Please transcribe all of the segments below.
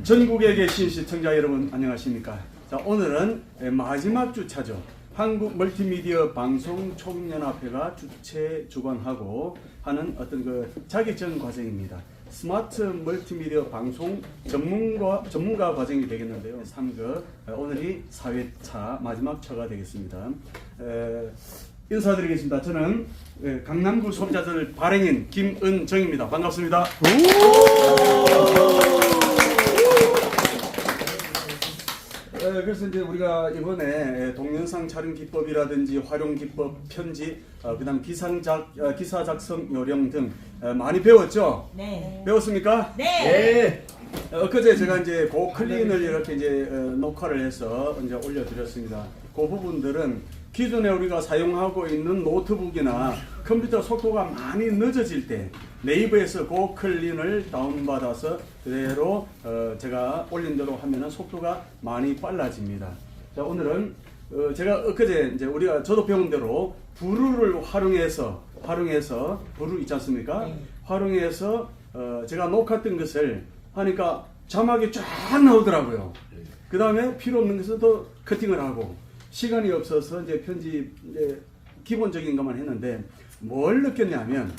전국에 계신 시청자 여러분 안녕하십니까. 자, 오늘은 마지막 주차죠. 한국 멀티미디어 방송 총연합회가 주최 주관하고 하는 어떤 그 자격증 과정입니다. 스마트 멀티미디어 방송 전문가 과정이 되겠는데요. 3급 오늘이 4회차 마지막 차가 되겠습니다. 인사드리겠습니다. 저는 강남구 소비자들 발행인 김은정입니다. 반갑습니다. 그래서 이제 우리가 이번에 동영상 촬영 기법이라든지 활용 기법, 편집, 그다음 기사 작성 요령 등 많이 배웠죠? 네. 배웠습니까? 네. 엊그제 제가 이제 고클린을 이렇게 이제 녹화를 해서 이제 올려드렸습니다. 그 부분들은 기존에 우리가 사용하고 있는 노트북이나 컴퓨터 속도가 많이 늦어질 때 네이버에서 고클린을 다운받아서 그대로 제가 올린 대로 하면은 속도가 많이 빨라집니다. 자, 오늘은 제가 엊그제 이제 우리가 저도 배운 대로 브루를 활용해서 브루 있지 않습니까? 네. 활용해서 제가 녹화했던 것을 하니까 자막이 쫙 나오더라고요. 그 다음에 필요 없는 것은 또 커팅을 하고 시간이 없어서 이제 편집 기본적인 것만 했는데 뭘 느꼈냐면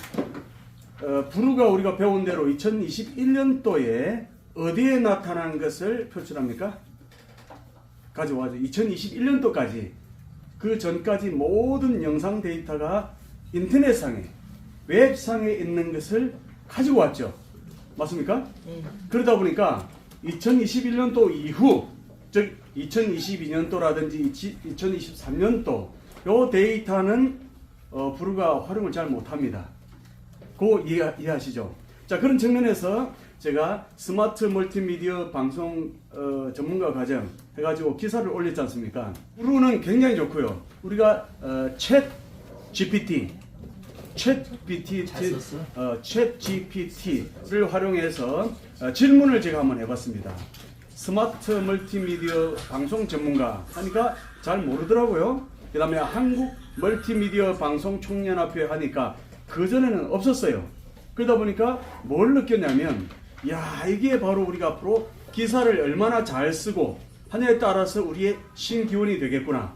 브루가 우리가 배운 대로 2021년도에 어디에 나타난 것을 표출합니까? 가져와죠. 2021년도까지 그 전까지 모든 영상 데이터가 인터넷상에 웹상에 있는 것을 가지고 왔죠. 맞습니까? 네. 그러다 보니까 2021년도 이후 즉 2022년도라든지 2023년도 요 데이터는 브루가 활용을 잘 못합니다. 그거 이해하시죠? 자, 그런 측면에서 제가 스마트 멀티미디어 방송 전문가 과정 해가지고 기사를 올렸지 않습니까? 브루는 굉장히 좋고요. 우리가 챗 GPT를 활용해서 질문을 제가 한번 해봤습니다. 스마트 멀티미디어 방송 전문가 하니까 잘 모르더라고요. 그 다음에 한국 멀티미디어 방송 총연합회 하니까 그전에는 없었어요. 그러다 보니까 뭘 느꼈냐면 야, 이게 바로 우리가 앞으로 기사를 얼마나 잘 쓰고 하냐에 따라서 우리의 신기원이 되겠구나.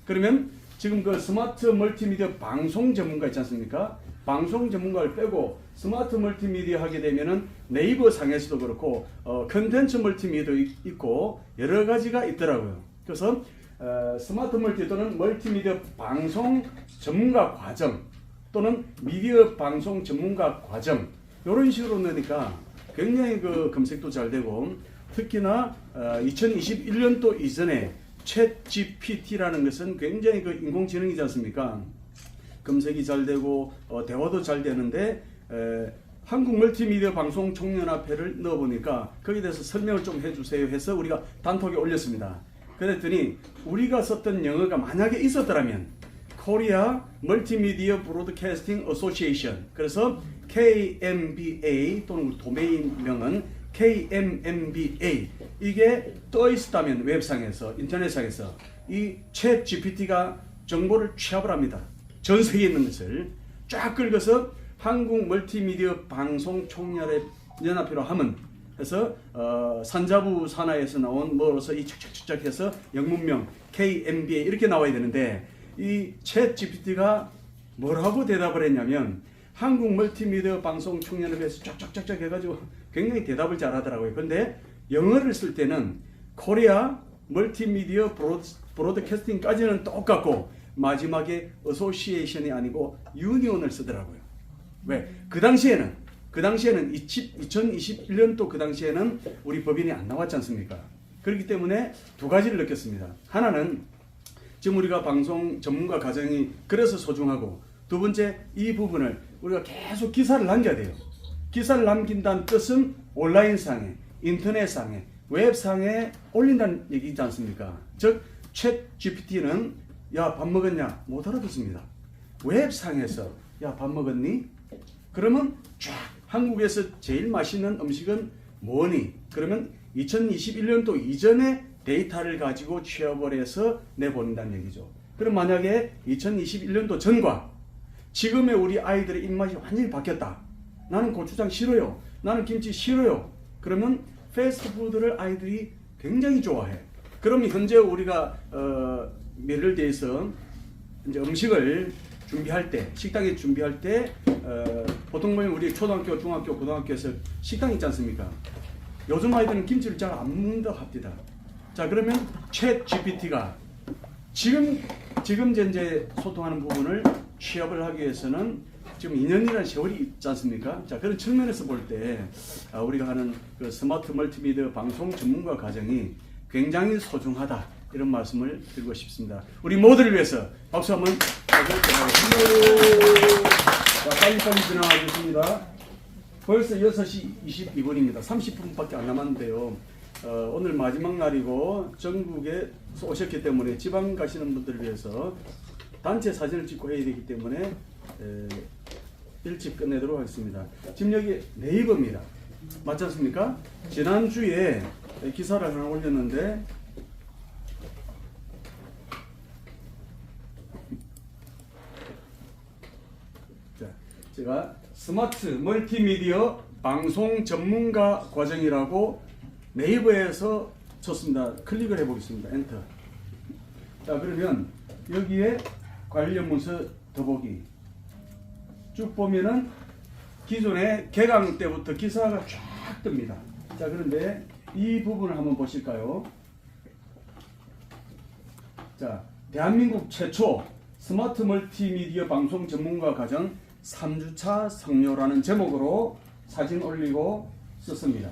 그러면 지금 그 스마트 멀티미디어 방송 전문가 있지 않습니까? 방송 전문가를 빼고 스마트 멀티미디어 하게 되면은 네이버 상에서도 그렇고 컨텐츠 멀티미디어도 있고 여러 가지가 있더라고요. 그래서 스마트 멀티 또는 멀티미디어 방송 전문가 과정 또는 미디어 방송 전문가 과정 이런 식으로 넣으니까 굉장히 그 검색도 잘 되고 특히나 2021년도 이전에 챗 GPT라는 것은 굉장히 그 인공지능이지 않습니까? 검색이 잘 되고 대화도 잘 되는데 한국 멀티미디어 방송 총연합회를 넣어보니까 거기에 대해서 설명을 좀 해주세요 해서 우리가 단톡에 올렸습니다. 그랬더니 우리가 썼던 영어가 만약에 있었더라면 코리아 멀티미디어 브로드캐스팅 어소시에이션 그래서 KMBA 또는 도메인명은 KMMBA 이게 떠 있었다면 웹상에서 인터넷상에서 이 챗 GPT가 정보를 취합을 합니다. 전 세계에 있는 것을 쫙 긁어서 한국 멀티미디어 방송 총연합회로 하면 해서 산자부 산하에서 나온 뭐로서 이 착착착착 해서 영문명 KMBA 이렇게 나와야 되는데 이 챗 GPT가 뭐라고 대답을 했냐면 한국 멀티미디어 방송 총연합회에서 쫙쫙쫙쫙 해가지고 굉장히 대답을 잘하더라고요. 근데 영어를 쓸 때는 코리아 멀티미디어 브로드캐스팅까지는 똑같고 마지막에 어소시에이션이 아니고 유니온을 쓰더라고요. 왜? 그 당시에는 2021년도 그 당시에는 우리 법인이 안 나왔지 않습니까? 그렇기 때문에 두 가지를 느꼈습니다. 하나는 지금 우리가 방송 전문가 과정이 그래서 소중하고 두 번째 이 부분을 우리가 계속 기사를 남겨야 돼요. 기사를 남긴다는 뜻은 온라인상에, 인터넷상에, 웹상에 올린다는 얘기지 않습니까? 즉, 챗 GPT는 야, 밥 먹었냐? 못 알아듣습니다. 웹상에서 야, 밥 먹었니? 그러면 쫙 한국에서 제일 맛있는 음식은 뭐니? 그러면 2021년도 이전에 데이터를 가지고 취합을 해서 내보낸다는 얘기죠. 그럼 만약에 2021년도 전과 지금의 우리 아이들의 입맛이 완전히 바뀌었다. 나는 고추장 싫어요. 나는 김치 싫어요. 그러면 패스트푸드를 아이들이 굉장히 좋아해. 그럼 현재 우리가 예를 들어서 이제 음식을 준비할 때, 식당에 준비할 때 보통 보면 우리 초등학교, 중학교, 고등학교에서 식당 있지 않습니까? 요즘 아이들은 김치를 잘 안 먹는다고 합니다. 자, 그러면 챗 GPT가 지금 현재 소통하는 부분을 취업을 하기 위해서는 지금 2년이라는 세월이 있지 않습니까? 자, 그런 측면에서 볼 때 우리가 하는 그 스마트 멀티미디어 방송 전문가 과정이 굉장히 소중하다, 이런 말씀을 드리고 싶습니다. 우리 모두를 위해서 박수 한번 부탁드립니다. 자, 빨리빨리 진행하겠습니다. 벌써 6시 22분입니다. 30분밖에 안 남았는데요. 오늘 마지막 날이고 전국에 오셨기 때문에 지방 가시는 분들을 위해서 단체 사진을 찍고 해야 되기 때문에 일찍 끝내도록 하겠습니다. 지금 여기 네이버입니다. 맞지 않습니까? 지난주에 기사를 하나 올렸는데 자, 제가 스마트 멀티미디어 방송 전문가 과정이라고 네이버에서 쳤습니다. 클릭을 해보겠습니다. 엔터. 자, 그러면 여기에 관련 문서 더보기 쭉 보면은 기존의 개강 때부터 기사가 쫙 뜹니다. 자, 그런데 이 부분을 한번 보실까요? 자, 대한민국 최초 스마트 멀티미디어 방송 전문가 과정 3주차 성료라는 제목으로 사진 올리고 썼습니다.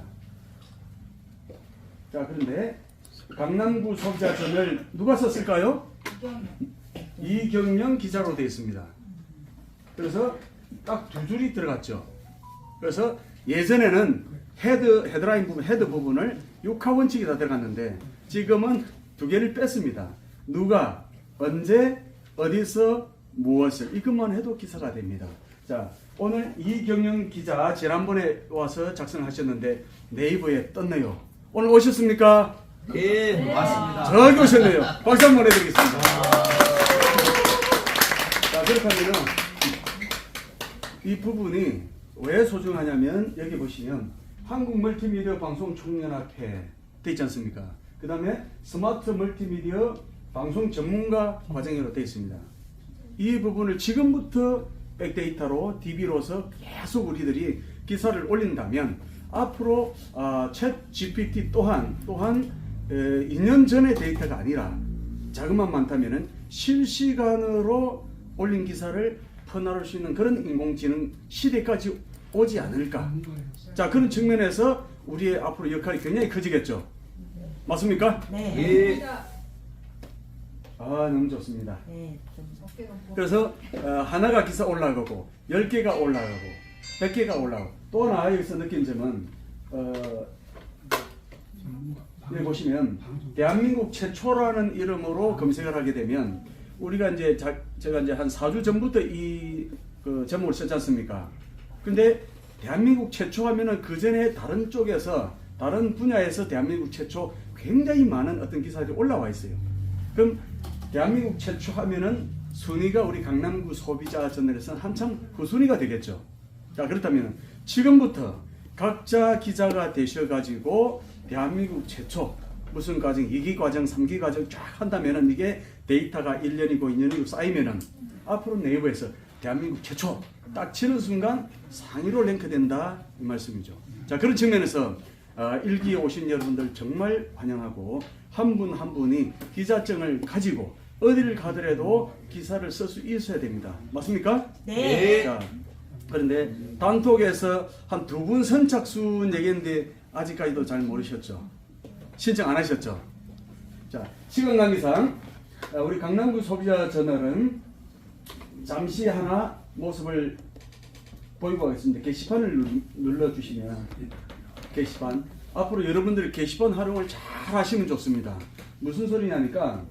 자, 그런데 강남구 소비자전을 누가 썼을까요? 이경영 기자로 되어 있습니다. 그래서 딱 두 줄이 들어갔죠. 그래서 예전에는 헤드라인 부분, 헤드 부분을 6하 원칙이 다 들어갔는데 지금은 두 개를 뺐습니다. 누가, 언제, 어디서, 무엇을, 이것만 해도 기사가 됩니다. 자, 오늘 이경영 기자 지난번에 와서 작성하셨는데 네이버에 떴네요. 오늘 오셨습니까? 예, 맞습니다. 저기 오셨네요. 박수 한번 해드리겠습니다. 자, 그렇다면 이 부분이 왜 소중하냐면 여기 보시면 한국 멀티미디어 방송 총연합회 돼 있지 않습니까? 그 다음에 스마트 멀티미디어 방송 전문가 과정으로 되어 있습니다. 이 부분을 지금부터 백데이터로 DB로서 계속 우리들이 기사를 올린다면 앞으로 챗 GPT 또한 2년 전의 데이터가 아니라 자금만 많다면은 실시간으로 올린 기사를 퍼나를 수 있는 그런 인공지능 시대까지 오지 않을까. 자, 그런 측면에서 우리의 앞으로 역할이 굉장히 커지겠죠. 맞습니까? 네. 예. 너무 좋습니다. 네. 그래서 하나가 기사 올라가고 10개가 올라가고 100개가 올라가고 또 하나 여기서 느낀 점은 여기 보시면 대한민국 최초라는 이름으로 검색을 하게 되면 우리가 이제 제가 이제 한 4주 전부터 그 제목을 썼지 않습니까? 근데 대한민국 최초 하면은 그 전에 다른 쪽에서 다른 분야에서 대한민국 최초 굉장히 많은 어떤 기사들이 올라와 있어요. 그럼 대한민국 최초 하면은 순위가 우리 강남구 소비자 저널에서는 한참 후순위가 되겠죠. 자, 그렇다면 지금부터 각자 기자가 되셔가지고 대한민국 최초 무슨 과정, 2기 과정, 3기 과정 쫙 한다면은 이게 데이터가 1년이고 2년이고 쌓이면은 앞으로 네이버에서 대한민국 최초 딱 치는 순간 상위로 랭크된다 이 말씀이죠. 자, 그런 측면에서 1기에 오신 여러분들 정말 환영하고 한 분 한 분이 기자증을 가지고 어디를 가더라도 기사를 쓸 수 있어야 됩니다. 맞습니까? 네. 자, 그런데 단톡에서 한 2분 선착순 얘기했는데 아직까지도 잘 모르셨죠? 신청 안 하셨죠? 자, 시간 관계상 우리 강남구 소비자 저널은 잠시 하나 모습을 보이고 가겠습니다. 게시판을 눌러주시면 게시판 앞으로 여러분들이 게시판 활용을 잘 하시면 좋습니다. 무슨 소리냐니까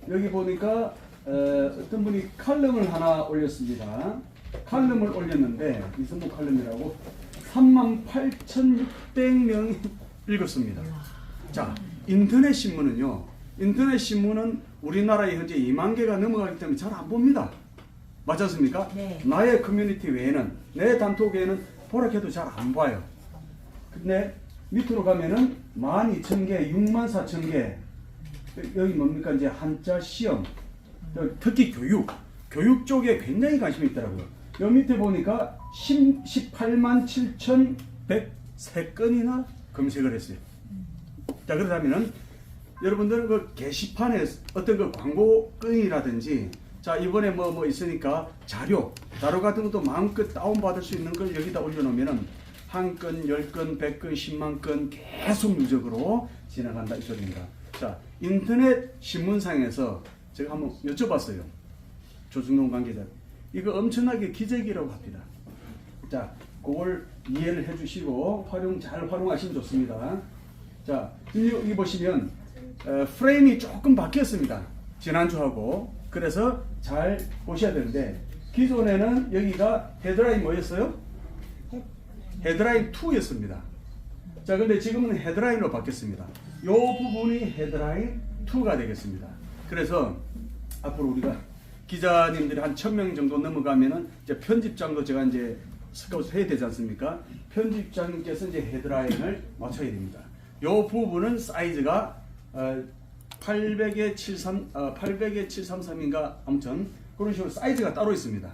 여기 보니까 어떤 분이 칼럼을 하나 올렸습니다. 칼럼을 올렸는데 이승무 칼럼이라고 38,600명이 읽었습니다. 자, 인터넷 신문은요. 인터넷 신문은 우리나라에 현재 2만 개가 넘어가기 때문에 잘 안 봅니다. 맞지 않습니까? 네. 나의 커뮤니티 외에는 내 단톡 외에는 보라 해도 잘 안 봐요. 근데 밑으로 가면은 12,000개, 64,000개. 여기 뭡니까? 이제 한자 시험. 특히 교육 쪽에 굉장히 관심이 있더라고요. 여 밑에 보니까 18만 7,103건이나 검색을 했어요. 자, 그렇다면은 여러분들은 그 게시판에 어떤 그 광고 건이라든지 자, 이번에 뭐 있으니까 자료 같은 것도 마음껏 다운받을 수 있는 걸 여기다 올려놓으면은 한 건, 10건, 100건, 10만 건 계속 누적으로 지나간다 이 소리입니다. 자, 인터넷 신문상에서 제가 한번 여쭤봤어요. 조중동 관계자. 이거 엄청나게 기적이라고 합니다. 자, 그걸 이해를 해주시고 잘 활용하시면 좋습니다. 자, 여기 보시면 프레임이 조금 바뀌었습니다. 지난주하고. 그래서 잘 보셔야 되는데 기존에는 여기가 헤드라인 뭐였어요? 헤드라인 2였습니다. 자, 근데 지금은 헤드라인으로 바뀌었습니다. 이 부분이 헤드라인 2가 되겠습니다. 그래서 앞으로 우리가 기자님들이 한 1,000명 정도 넘어가면은 이제 편집장도 제가 이제 스카우트 해야 되지 않습니까? 편집장님께서 이제 헤드라인을 맞춰야 됩니다. 이 부분은 사이즈가 800에 733인가 아무튼 그런 식으로 사이즈가 따로 있습니다.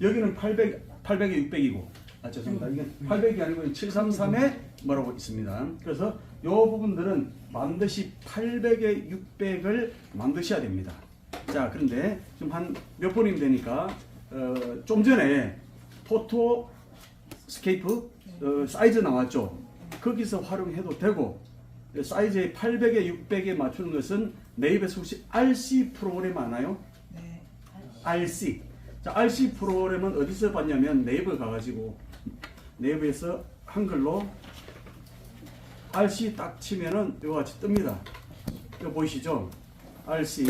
여기는 800에 600이고 죄송합니다. 이게 800이 아니고 733에 뭐라고 있습니다. 그래서 이 부분들은 반드시 800에 600을 만드셔야 됩니다. 자, 그런데 지금 한 몇 번이면 되니까 좀 전에 포토스케이프 사이즈 나왔죠. 거기서 활용해도 되고 사이즈의 800에 600에 맞추는 것은 네이버에서 혹시 RC 프로그램 아나요? 네. RC. 자, RC 프로그램은 어디서 봤냐면 네이버 가가지고 네이버에서 한글로 RC 딱 치면은 이거 같이 뜹니다. 이거 보이시죠? RC.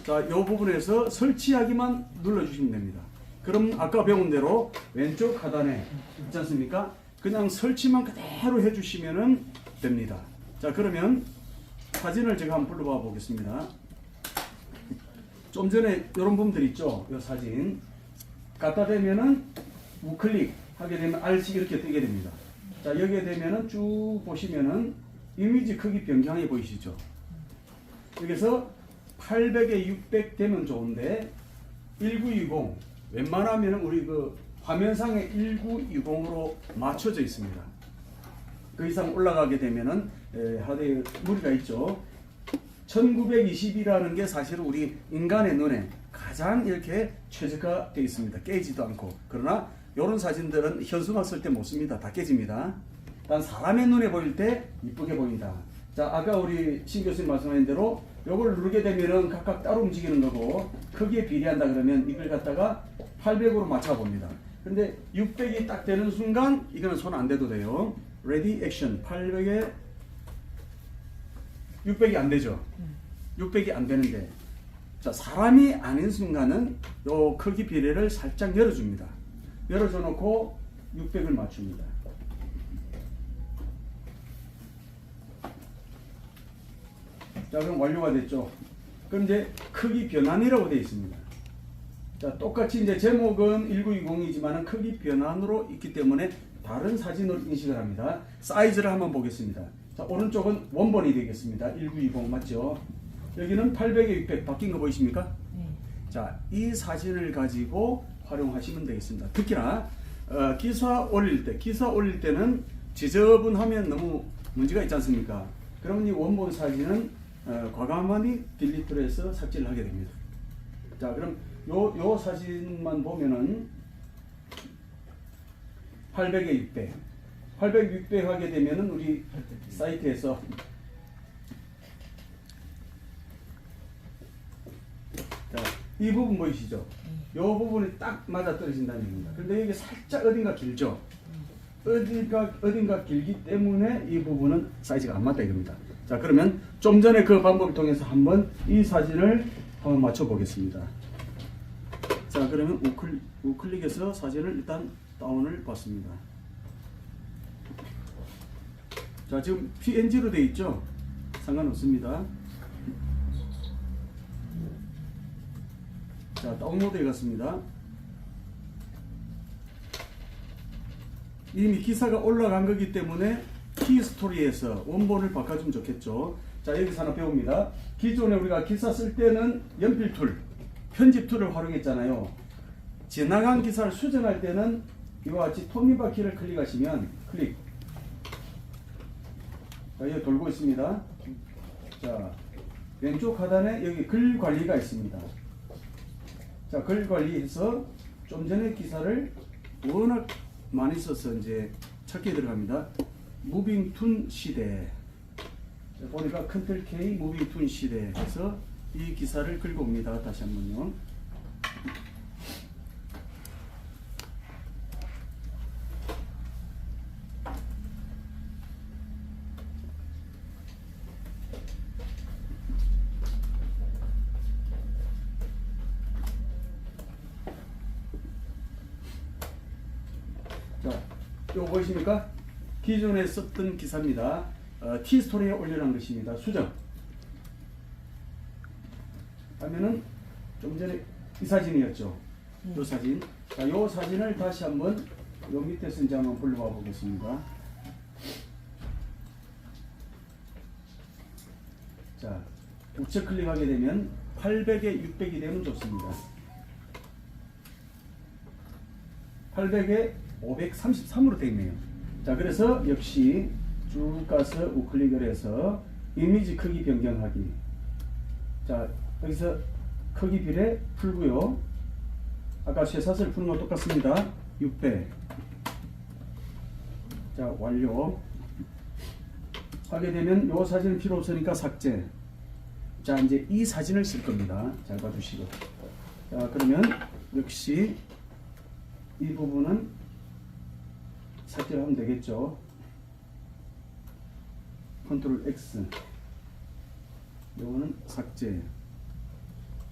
자, 이 부분에서 설치하기만 눌러주시면 됩니다. 그럼 아까 배운 대로 왼쪽 하단에 있지 않습니까? 그냥 설치만 그대로 해주시면 됩니다. 자, 그러면 사진을 제가 한번 불러봐 보겠습니다. 좀 전에 이런 부분들 있죠? 이 사진. 갖다 대면은 우클릭 하게 되면 RC 이렇게 뜨게 됩니다. 자, 여기에 되면은 쭉 보시면은 이미지 크기 변경이 보이시죠? 여기서 800에 600 되면 좋은데 1920 웬만하면 우리 그 화면상에 1920으로 맞춰져 있습니다. 그 이상 올라가게 되면은 하드에 무리가 있죠. 1920이라는 게 사실 우리 인간의 눈에 가장 이렇게 최적화되어 있습니다. 깨지도 않고. 그러나 이런 사진들은 현수막 쓸 때 못 씁니다. 다 깨집니다. 단 사람의 눈에 보일 때 이쁘게 보인다. 자, 아까 우리 신 교수님 말씀하신 대로 이걸 누르게 되면은 각각 따로 움직이는 거고 크기에 비례한다 그러면 이걸 갖다가 800으로 맞춰 봅니다. 근데 600이 딱 되는 순간 이거는 손 안 대도 돼요. 레디 액션. 800에 600이 안 되죠. 600이 안 되는데 자, 사람이 아닌 순간은 요 크기 비례를 살짝 열어줍니다. 열어줘 놓고 600을 맞춥니다. 자, 그럼 완료가 됐죠. 그럼 이제 크기 변환이라고 되어 있습니다. 자, 똑같이 이제 제목은 1920이지만 크기 변환으로 있기 때문에 다른 사진으로 인식을 합니다. 사이즈를 한번 보겠습니다. 자, 오른쪽은 원본이 되겠습니다. 1920 맞죠? 여기는 800에 600 바뀐 거 보이십니까? 네. 자, 이 사진을 가지고 활용하시면 되겠습니다. 특히나 기사 올릴 때는 지저분하면 너무 문제가 있지 않습니까? 그러면 이 원본 사진은 과감하니 딜리트를 해서 삭제를 하게 됩니다. 자, 그럼 요 사진만 보면은 800에 600 600 하게 되면은 우리 사이트에서 자, 이 부분 보이시죠? 이 부분이 딱 맞아 떨어진다는 얘기입니다. 그런데 여기 살짝 어딘가 길죠? 어딘가 길기 때문에 이 부분은 사이즈가 안 맞다 이겁니다. 자, 그러면 좀 전에 그 방법을 통해서 한번 이 사진을 한번 맞춰 보겠습니다. 자, 그러면 우클릭해서 사진을 일단 다운을 받습니다. 자, 지금 PNG로 되어 있죠? 상관없습니다. 자, 다운로드해 갔습니다. 이미 기사가 올라간 거기 때문에 티스토리에서 원본을 바꿔주면 좋겠죠. 자, 여기서 하나 배웁니다. 기존에 우리가 기사 쓸 때는 연필 툴, 편집 툴을 활용했잖아요. 지나간 기사를 수정할 때는 이와 같이 톱니바퀴를 클릭하시면 클릭. 자, 여기 돌고 있습니다. 자, 왼쪽 하단에 여기 글 관리가 있습니다. 자, 글 관리해서 좀 전에 기사를 워낙 많이 써서 이제 찾기에 들어갑니다. 무빙 툰 시대. 자, 보니까 컨트롤 K 무빙 툰 시대 해서 이 기사를 긁어 옵니다. 다시 한번요. 자, 이거 보이십니까? 기존에 썼던 기사입니다. 티스토리에 올려놓은 것입니다. 수정 하면은 좀 전에 이 사진이었죠. 이 사진. 자, 이 사진을 다시 한번 요 밑에서 이제 한번 불러와 보겠습니다. 자, 우측 클릭하게 되면 800에 600이 되면 좋습니다. 800에 533으로 되어 있네요. 자, 그래서 역시 쭉 가서 우클릭을 해서 이미지 크기 변경하기. 자, 여기서 크기 비례 풀고요. 아까 쇠사슬 푸는 거 똑같습니다. 600. 자, 완료. 하게 되면 요 사진은 필요 없으니까 삭제. 자, 이제 이 사진을 쓸 겁니다. 잘 봐주시고. 자, 그러면 역시 이 부분은 삭제를 하면 되겠죠. 컨트롤 X. 요거는 삭제.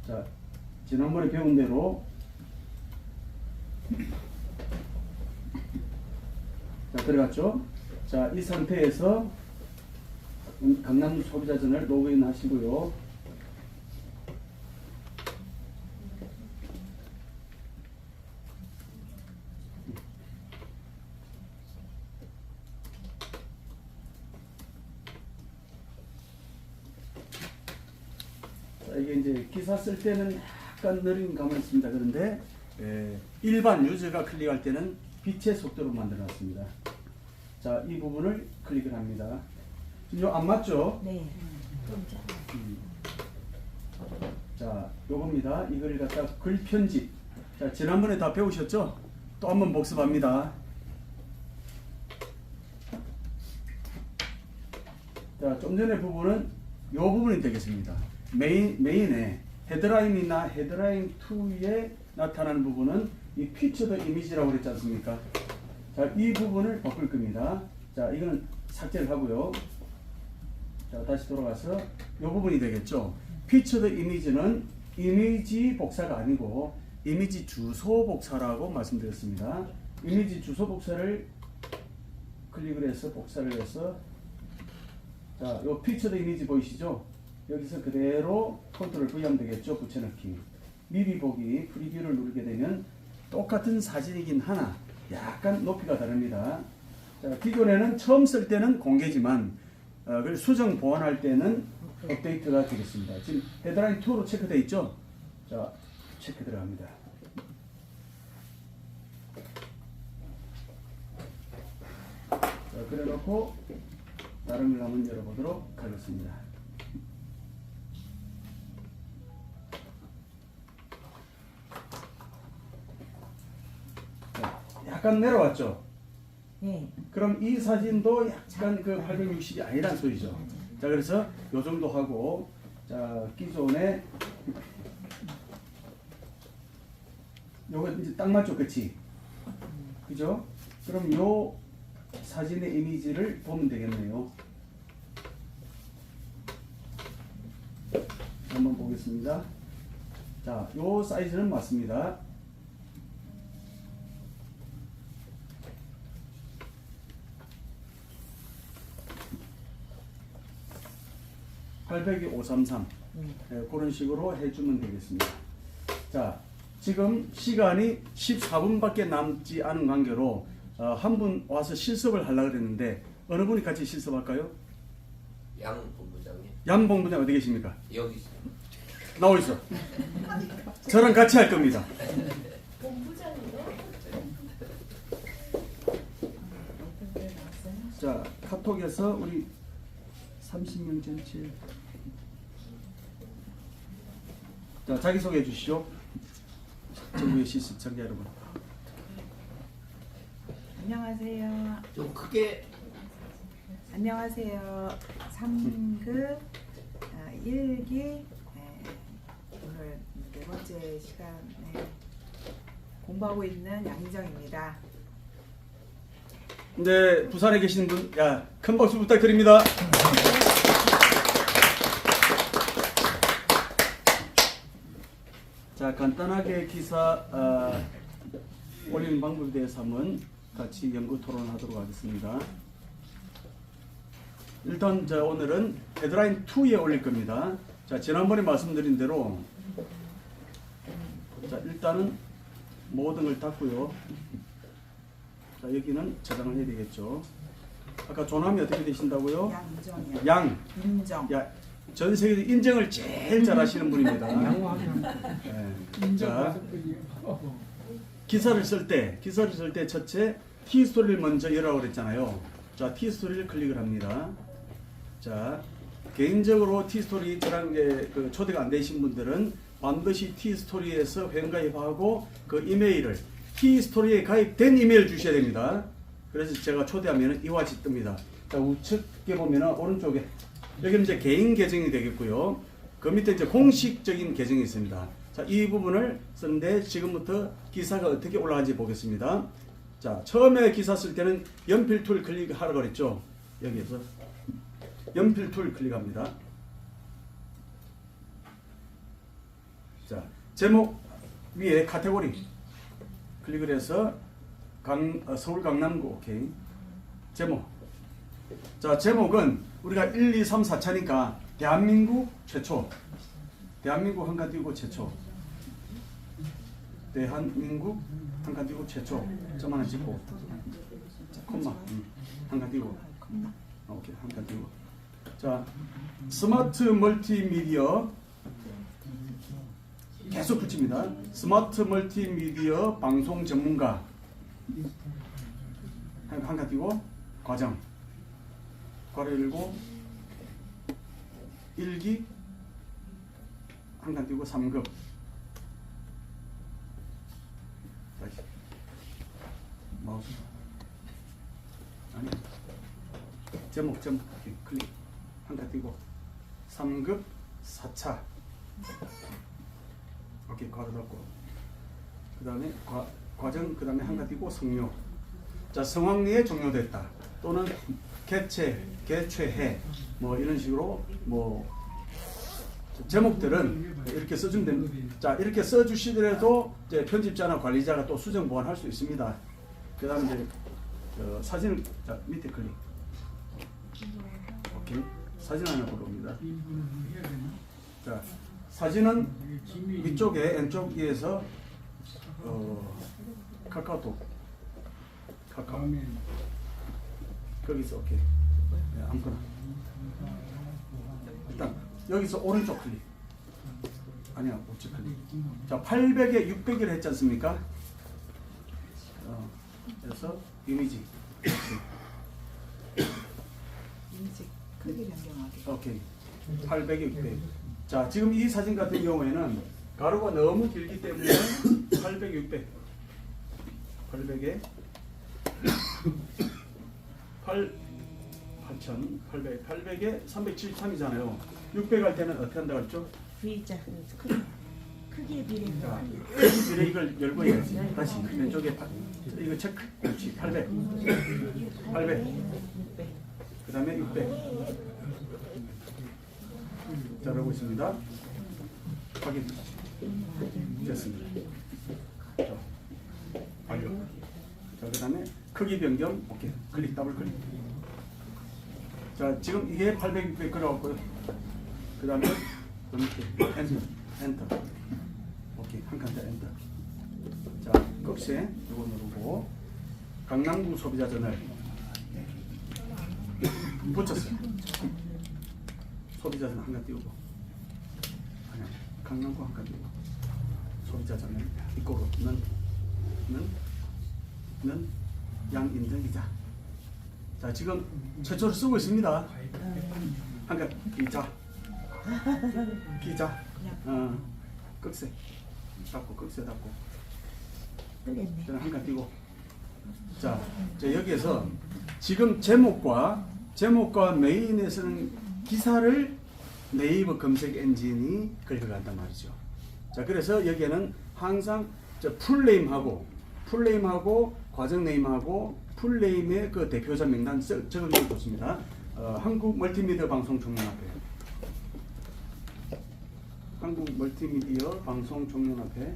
자, 지난번에 배운 대로 자, 들어갔죠? 자, 이 상태에서 강남 소비자전을 로그인 하시고요. 자, 이게 이제 기사 쓸 때는 약간 느린 감은 있습니다. 그런데 일반 유저가 클릭할 때는 빛의 속도로 만들어 놨습니다. 자, 이 부분을 클릭을 합니다. 지금 안 맞죠? 네. 자, 요겁니다. 이걸 갖다 글 편집. 자, 지난번에 다 배우셨죠? 또 한번 복습합니다. 자, 좀 전에 부분은 요 부분이 되겠습니다. 메인에 헤드라인이나 헤드라인 2에 나타나는 부분은 이 피처드 이미지라고 그랬지 않습니까? 자, 이 부분을 바꿀 겁니다. 자, 이거는 삭제를 하고요. 자, 다시 돌아가서 이 부분이 되겠죠. 피처드 이미지는 이미지 복사가 아니고 이미지 주소 복사라고 말씀드렸습니다. 이미지 주소 복사를 클릭을 해서 복사를 해서 자, 요 피처드 이미지 보이시죠? 여기서 그대로 컨트롤 V 하면 되겠죠. 붙여넣기. 미리 보기 프리뷰를 누르게 되면 똑같은 사진이긴 하나 약간 높이가 다릅니다. 자, 기존에는 처음 쓸 때는 공개지만 그걸 수정 보완할 때는 업데이트가 되겠습니다. 지금 헤드라인 2로 체크되어 있죠? 자, 체크 들어갑니다. 자, 그래 놓고 다른 걸 한번 열어보도록 하겠습니다. 자, 약간 내려왔죠? 네. 그럼 이 사진도 약간 그 860이 아니란 소리죠. 자, 그래서 요 정도 하고, 자, 기존에 요거 이제 딱 맞죠, 그치? 그죠? 그럼 요 사진의 이미지를 보면 되겠네요. 한번 보겠습니다. 자, 요 사이즈는 맞습니다. (800이 533) 그런 식으로 해주면 되겠습니다. 자, 지금 시간이 14분밖에 남지 않은 관계로 한 분 와서 실습을 하려고 그랬는데 어느 분이 같이 실습할까요? 양 본부장님 양 본부장 어디 계십니까? 여기 있어요. 나와 있어. 저랑 같이 할 겁니다. 자, 카톡에서 우리 30명 전체. 자, 자기소개해 주시죠. 정부의 시청자 여러분. 안녕하세요. 좀 크게 안녕하세요. 3급 1기 오늘 4번째 시간에 공부하고 있는 양희정입니다. 네, 부산에 계신 분, 야, 큰 박수 부탁드립니다. 자, 간단하게 기사 올리는 방법에 대해서 한번 같이 연구 토론하도록 하겠습니다. 일단 오늘은 헤드라인 2에 올릴 겁니다. 자, 지난번에 말씀드린 대로 자, 일단은 모든 걸 닫고요. 자, 여기는 저장을 해야 되겠죠. 아까 조남이 어떻게 되신다고요? 양인정이요. 양. 인정. 야, 전 세계에서 인정을 제일 잘하시는 분입니다. 네. 자, 기사를 쓸 때 첫째 T 스토리를 먼저 열라고 그랬잖아요. 자, T 스토리를 클릭을 합니다. 자, 개인적으로 T 스토리 저랑 그 초대가 안 되신 분들은 반드시 T 스토리에서 회원가입하고 그 이메일을 T 스토리에 가입된 이메일 주셔야 됩니다. 그래서 제가 초대하면 이와 같이 뜹니다. 자, 우측에 보면 오른쪽에 여기는 이제 개인 계정이 되겠고요. 그 밑에 이제 공식적인 계정이 있습니다. 자, 이 부분을 쓰는데 지금부터 기사가 어떻게 올라가는지 보겠습니다. 자, 처음에 기사 쓸 때는 연필 툴 클릭하라고 그랬죠. 여기에서 연필 툴 클릭합니다. 자, 제목 위에 카테고리 클릭을 해서 서울 강남구 오케이. 제목. 자, 제목은 우리가 1, 2, 3, 4차니까 대한민국 최초. 대한민국 한 칸 띄우고 최초. 대한민국 한 칸 띄우고 최초. 점 하나 찍고. 자, 콤마. 한 칸 띄우고. 오케이. 한 칸 띄우고. 자, 스마트 멀티미디어 계속 붙입니다. 스마트 멀티미디어 방송 전문가. 한 칸 띄고 과정. 괄호 열고 1기 한 칸 띄고 3급. 다시 마우스 아니 제목 클릭 한 칸 띄고 3급 4차 오케이. 괄호 닫고 그 다음에 과정 그 다음에 한 칸 띄고 성료. 자, 성황리에 종료됐다 또는 개최해 뭐 이런 식으로 뭐 제목들은 이렇게 써주면 됩니다. 자, 이렇게 써주시더라도 이제 편집자나 관리자가 또 수정 보완할 수 있습니다. 그 다음에 이제 사진을 자, 밑에 클릭. 오케이. 사진 하나 보러옵니다. 자, 사진은 위쪽에 왼쪽 위에서 카카오 거기서 오케이. 네, 아무거나. 일단 여기서 오른쪽 클릭. 아니야, 우측 클릭. 자, 800에 600을 했지 않습니까? 그래서 이미지. 이미지 크기 변경하기. 오케이. 800에 600. 자, 지금 이 사진 같은 경우에는 가로가 너무 길기 때문에 800, 600. 800에 800에 373이잖아요. 600 할 때는 어떻게 한다고 했죠? V자 크기에 비례. 자, 그래 이걸 열고 해야지. 다시 왼쪽에 이거 체크. 그렇지. 800. 800. 그 다음에 600. 자르고 있습니다. 확인. 됐습니다. 자, 완료. 자, 그 다음에 크기 변경. 오케이. 클릭, 더블 클릭. 자, 지금 이게 800, 600 걸어왔고요. 그 다음에 엔터. 오케이. 한 칸 더 엔터. 자, 꺽쇠 이거 누르고 강남구 소비자 저널. 붙였어요. 소비자는 한칸 띄우고, 아니, 강남구 한칸 띄우고, 소비자자는 이거로 는 양인정기자. 자, 지금 최초로 쓰고 있습니다. 한칸 기자, 극세 닫고, 극세 닫고, 뜨겠네. 저는 한칸 띄고. 자, 여기에서 지금 제목과 메인에 쓰는 기사를 네이버 검색 엔진이 긁어간단 말이죠. 자, 그래서 여기에는 항상 풀네임하고 과정 네임하고 풀네임의 그 대표자 명단 적어주면 좋습니다. 한국 멀티미디어 방송 총연합회, 한국 멀티미디어 방송 총연합회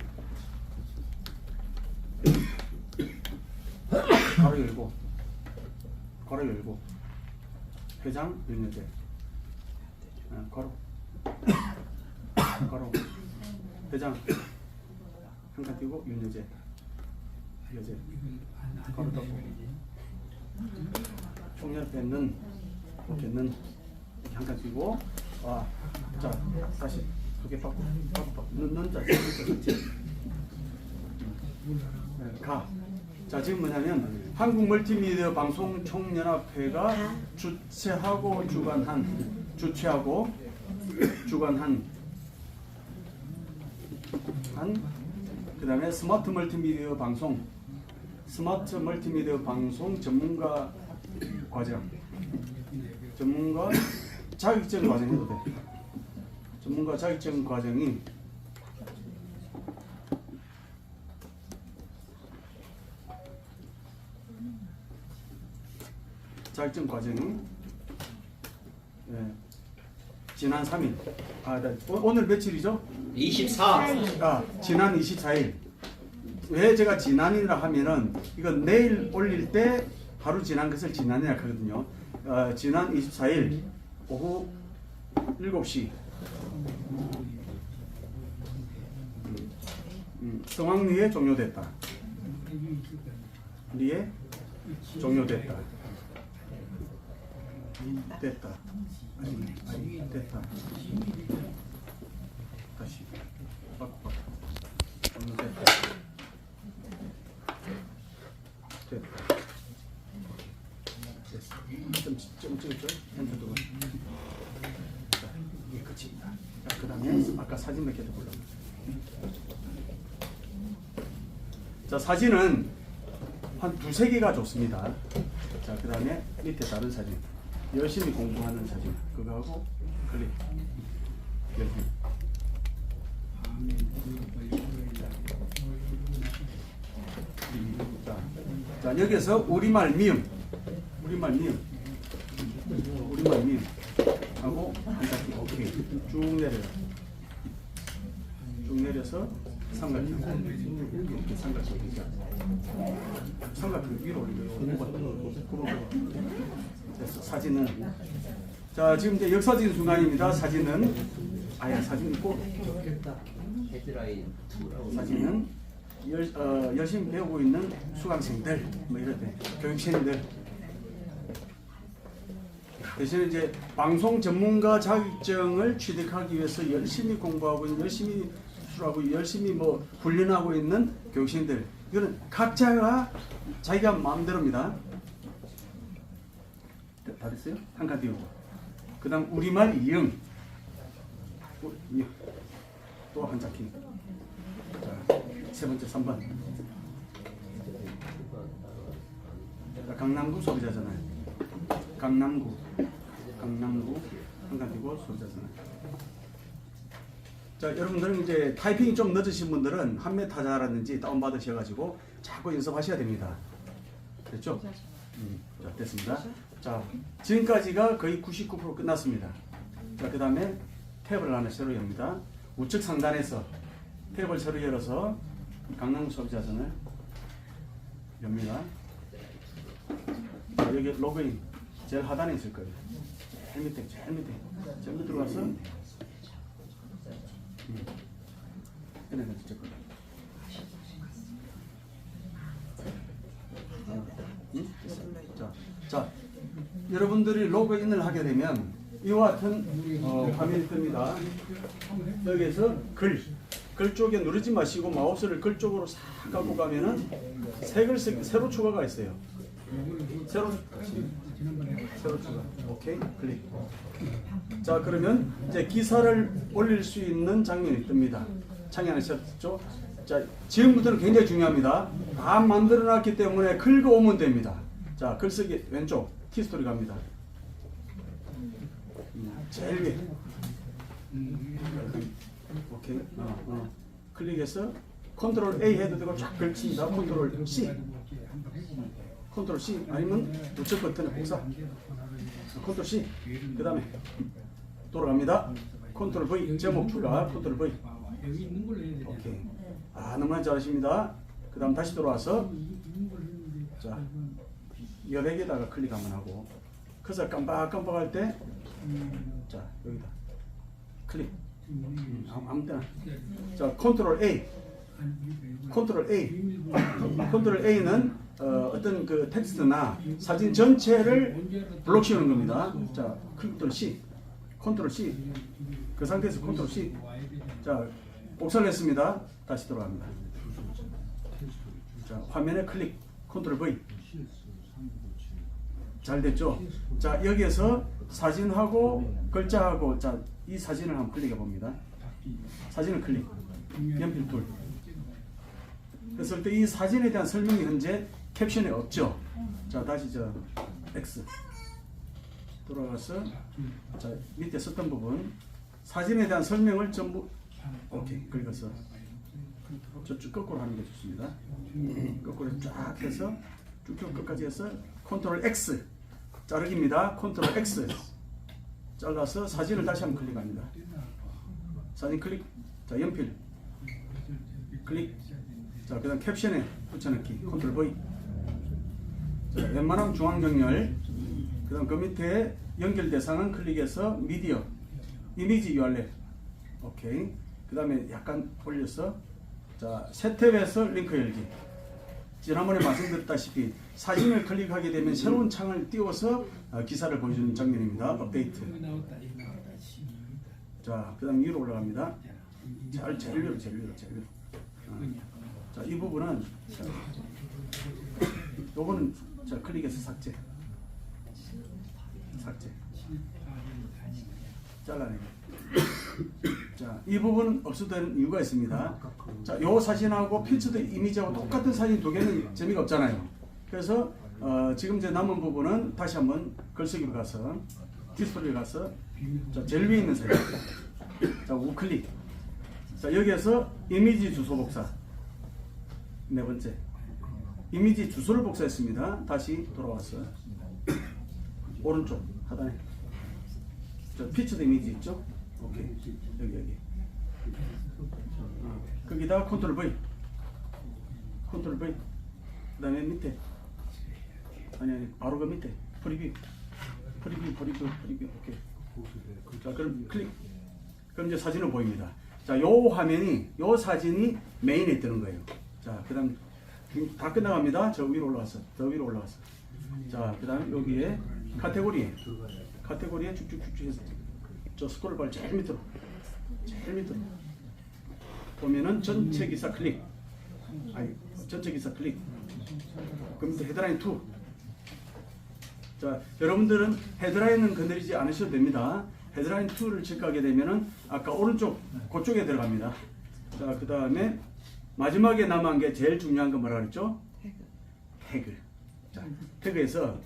괄호 열고 회장 윤여재, 괄호 회장 한칸 띄고 윤여재 괄호 닫고 총연합회는 이렇게 한칸 띄고 자 다시 두개 받고 는자 자, 지금 뭐냐면 한국 멀티미디어 방송 총연합회가 주최하고 주관한 그다음에 스마트 멀티미디어 방송 전문가 과정, 전문가 자격증 과정 해도 돼. 전문가 자격증 과정이 지난 3일, 오늘 며칠이죠? 24. 지난 24일. 왜 제가 지난이라 하면은 이건 내일 올릴 때 하루 지난 것을 지난이라 하거든요. 지난 24일 오후 7시 성황리에 종료됐다. 리에 종료됐다. 됐다. 됐다. 다시 바꿔. 됐다. 됐다. 됐어. 좀 찍었죠? 엔터 두번. 자, 이게 끝입니다. 그 다음에 아까 사진 몇 개 더 골라. 자, 사진은 한 두세 개가 좋습니다. 자, 그 다음에 밑에 다른 사진. 열심히 공부하는 사진. 그거하고 클릭. 열심히. 자, 여기서 우리말 미음 하고 한자기 오케이. 쭉 내려서 삼각형 이렇게 삼각형 위로 올리고 됐어. 사진은 자, 지금 이제 역사적인 순간입니다. 사진은 사진 있고 헤드라인 2라고. 사진은 열심히 배우고 있는 수강생들 뭐 이럴 때 교육생들 대신에 이제 방송 전문가 자격증을 취득하기 위해서 열심히 공부하고 열심히 수술하고 열심히 뭐 훈련하고 있는 교육생들, 이거는 각자가 자기가 마음대로입니다. 다 됐어요? 한 칸 띄우고 그 다음 우리말 이응 또 한 자키. 자, 세 번째 3번 강남구 소비자잖아요. 강남구 한 칸 띄고 소비자잖아요. 자, 여러분들은 이제 타이핑이 좀 늦으신 분들은 한메 타자라든지 다운받으셔가지고 자꾸 연습하셔야 됩니다. 됐죠? 자, 됐습니다. 자, 지금까지가 거의 99% 끝났습니다. 자, 그 다음에 탭을 하나 새로 엽니다. 우측 상단에서 탭을 새로 열어서 강남 소비자전을 엽니다. 자, 여기 로그인 제일 하단에 있을 거예요. 제일 밑에 들어가서 얘네가 직접 거예요. 자, 여러분들이 로그인을 하게 되면 이와 같은 화면이 뜹니다. 여기에서 글 쪽에 누르지 마시고 마우스를 글 쪽으로 싹 갖고 가면은 새로 추가가 있어요. 새로 추가. 오케이, 클릭. 자, 그러면 이제 기사를 올릴 수 있는 장면이 뜹니다. 창이 하셨죠? 자, 지금부터는 굉장히 중요합니다. 다 만들어놨기 때문에 긁어오면 됩니다. 자, 글쓰기 왼쪽 키스토리 갑니다. 제일 위에. 오케이. 클릭해서 컨트롤 A 해도 되고 쫙 걸칩니다. 컨트롤 C. 컨트롤 C 아니면 우측 버튼의 복사. 컨트롤 C. 그 다음에 돌아갑니다. 컨트롤 V. 제목 추가. 컨트롤 V. 오케이. 너무나 잘하십니다. 그 다음 다시 돌아와서 자, 여백에다가 클릭 한번 하고 커서 깜빡깜빡할 때 자, 여기다 클릭. 아무 때나. 자, 컨트롤 A. 컨트롤 A. 컨트롤 A는 어떤 그 텍스트나 사진 전체를 블록 씌우는 겁니다. 자, 컨트롤 C. 컨트롤 C. 그 상태에서 컨트롤 C. 자, 복사를 했습니다. 다시 돌아갑니다. 자, 화면에 클릭. 컨트롤 V. 잘 됐죠? 자, 여기에서 사진하고 글자하고 자, 이 사진을 한번 클릭해 봅니다. 사진을 클릭. 연필 툴. 그랬을 때 이 사진에 대한 설명이 현재 캡션에 없죠. 자, 다시 X 돌아가서 자, 밑에 썼던 부분 사진에 대한 설명을 전부 오케이 긁어서 저쪽 거꾸로 하는 게 좋습니다. 거꾸로 쫙 해서 쭉쭉 끝까지 해서 컨트롤 X 자르기입니다. 컨트롤 X 잘라서 사진을 다시 한번 클릭합니다. 사진 클릭. 자, 연필 클릭. 자, 그 다음 캡션에 붙여넣기. 컨트롤 V. 자, 웬만하면 중앙정렬. 그 다음 그 밑에 연결 대상은 클릭해서 미디어 이미지 URL. 오케이. 그 다음에 약간 올려서 자, 새 탭에서 링크 열기. 지난번에 말씀드렸다시피 사진을 클릭하게 되면 새로운 창을 띄워서 기사를 보여주는 장면입니다. 업데이트. 자, 그 다음 위로 올라갑니다. 제일 위로. 자, 이 부분은 요거는 자, 클릭해서 삭제. 잘라내기. 자, 이 부분은 없어도 되는 이유가 있습니다. 자, 요 사진하고 필수드 이미지하고 똑같은 사진 두 개는 재미가 없잖아요. 그래서 지금 이제 남은 부분은 다시 한번 글쓰기로 가서 디스플레이에 가서 자, 제일 위에 있는 사진. 자, 우클릭. 자, 여기에서 이미지 주소 복사. 네 번째. 이미지 주소를 복사했습니다. 다시 돌아왔어. 오른쪽 하단에. 저 피처드 이미지 있죠? 오케이. 여기. 거기다가 컨트롤 V. 그 다음에 밑에. 아니, 바로 그 밑에. 프리뷰. 오케이. 자, 그럼 클릭. 그럼 이제 사진은 보입니다. 자, 요 화면이, 요 사진이 메인에 뜨는 거예요. 자, 그 다음, 다 끝나갑니다. 저 위로 올라왔어. 자, 그 다음에 여기에 카테고리에 쭉쭉쭉 해서 저 스크롤 발 제일 밑으로 보면은 전체 기사 클릭. 그 밑에 헤드라인 2. 자, 여러분들은 헤드라인은 건드리지 않으셔도 됩니다. 헤드라인 2를 체크하게 되면은 아까 오른쪽 그쪽에 들어갑니다. 자, 그 다음에 마지막에 남은 게 제일 중요한 거 뭐라 그랬죠? 태그. 자, 태그에서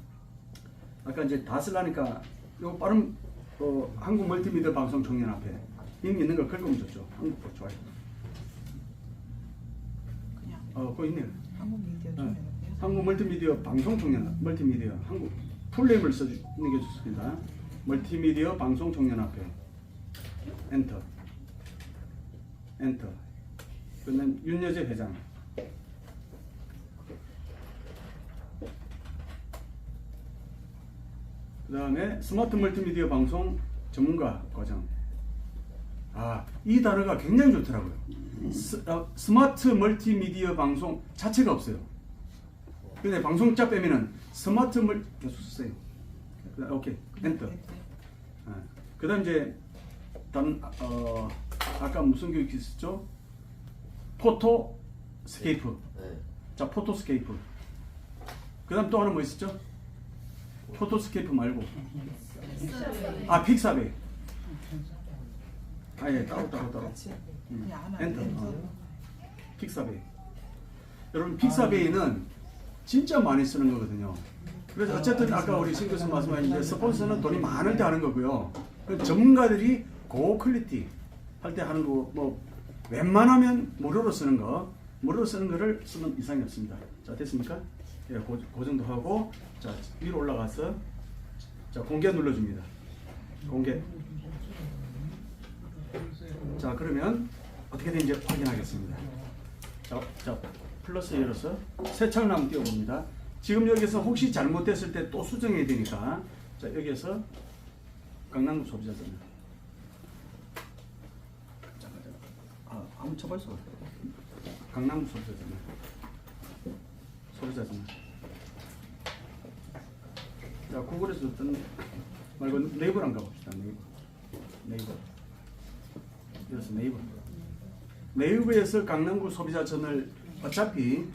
아까 이제 다 쓰려니까 요 빠른 한국 멀티미디어 방송 청년 앞에 이미 있는 걸 긁으면 좋죠. 한국 좋아요. 그거 있네요. 한국 미디어 좀 해볼게요. 한국 멀티미디어 방송 청년 멀티미디어 한국 풀네임을 써주는 게 좋습니다. 멀티미디어 방송 청년 앞에 엔터. 그다음 윤여재 회장. 그 다음에 스마트 멀티미디어 방송 전문가 과정. 이 단어가 굉장히 좋더라고요. 스마트 멀티미디어 방송 자체가 없어요. 근데 방송자 빼면은 스마트 계속 쓰세요. 오케이. 엔터. 그다음 이제 아까 무슨 교육 있었죠? 포토 스케이프. 네. 자, 포토 스케이프. 그다음 또 하나 뭐 있었죠? 포토 스케이프 말고. 아, 픽사베. 아, 예, 따로. 엔터. 픽사베이. 여러분, 픽사베이는 진짜 많이 쓰는 거거든요. 그래서 어쨌든 아까 우리 신 교수 말씀하신 스폰서는 돈이 많을 때 하는 거고요. 전문가들이 고퀄리티 할 때 하는 거, 뭐 웬만하면 무료로 쓰는 거를 쓰면 이상이 없습니다. 자, 됐습니까? 예, 그 정도 하고, 자, 위로 올라가서, 자, 공개 눌러줍니다. 공개. 자, 그러면 어떻게 되는지 확인하겠습니다. 자, 플러스 열어서 새 창을 한번 띄워봅니다. 지금 여기서 혹시 잘못됐을 때 또 수정해야 되니까, 자, 여기에서 강남구 소비자전을. 잠깐. 한번 쳐볼 수가 없어요. 강남구 소비자전을. 자, 구글에서 어떤 말고 네이버로 한번 가봅시다. 네이버. 여기서 네이버에서 강남구 소비자전을 어차피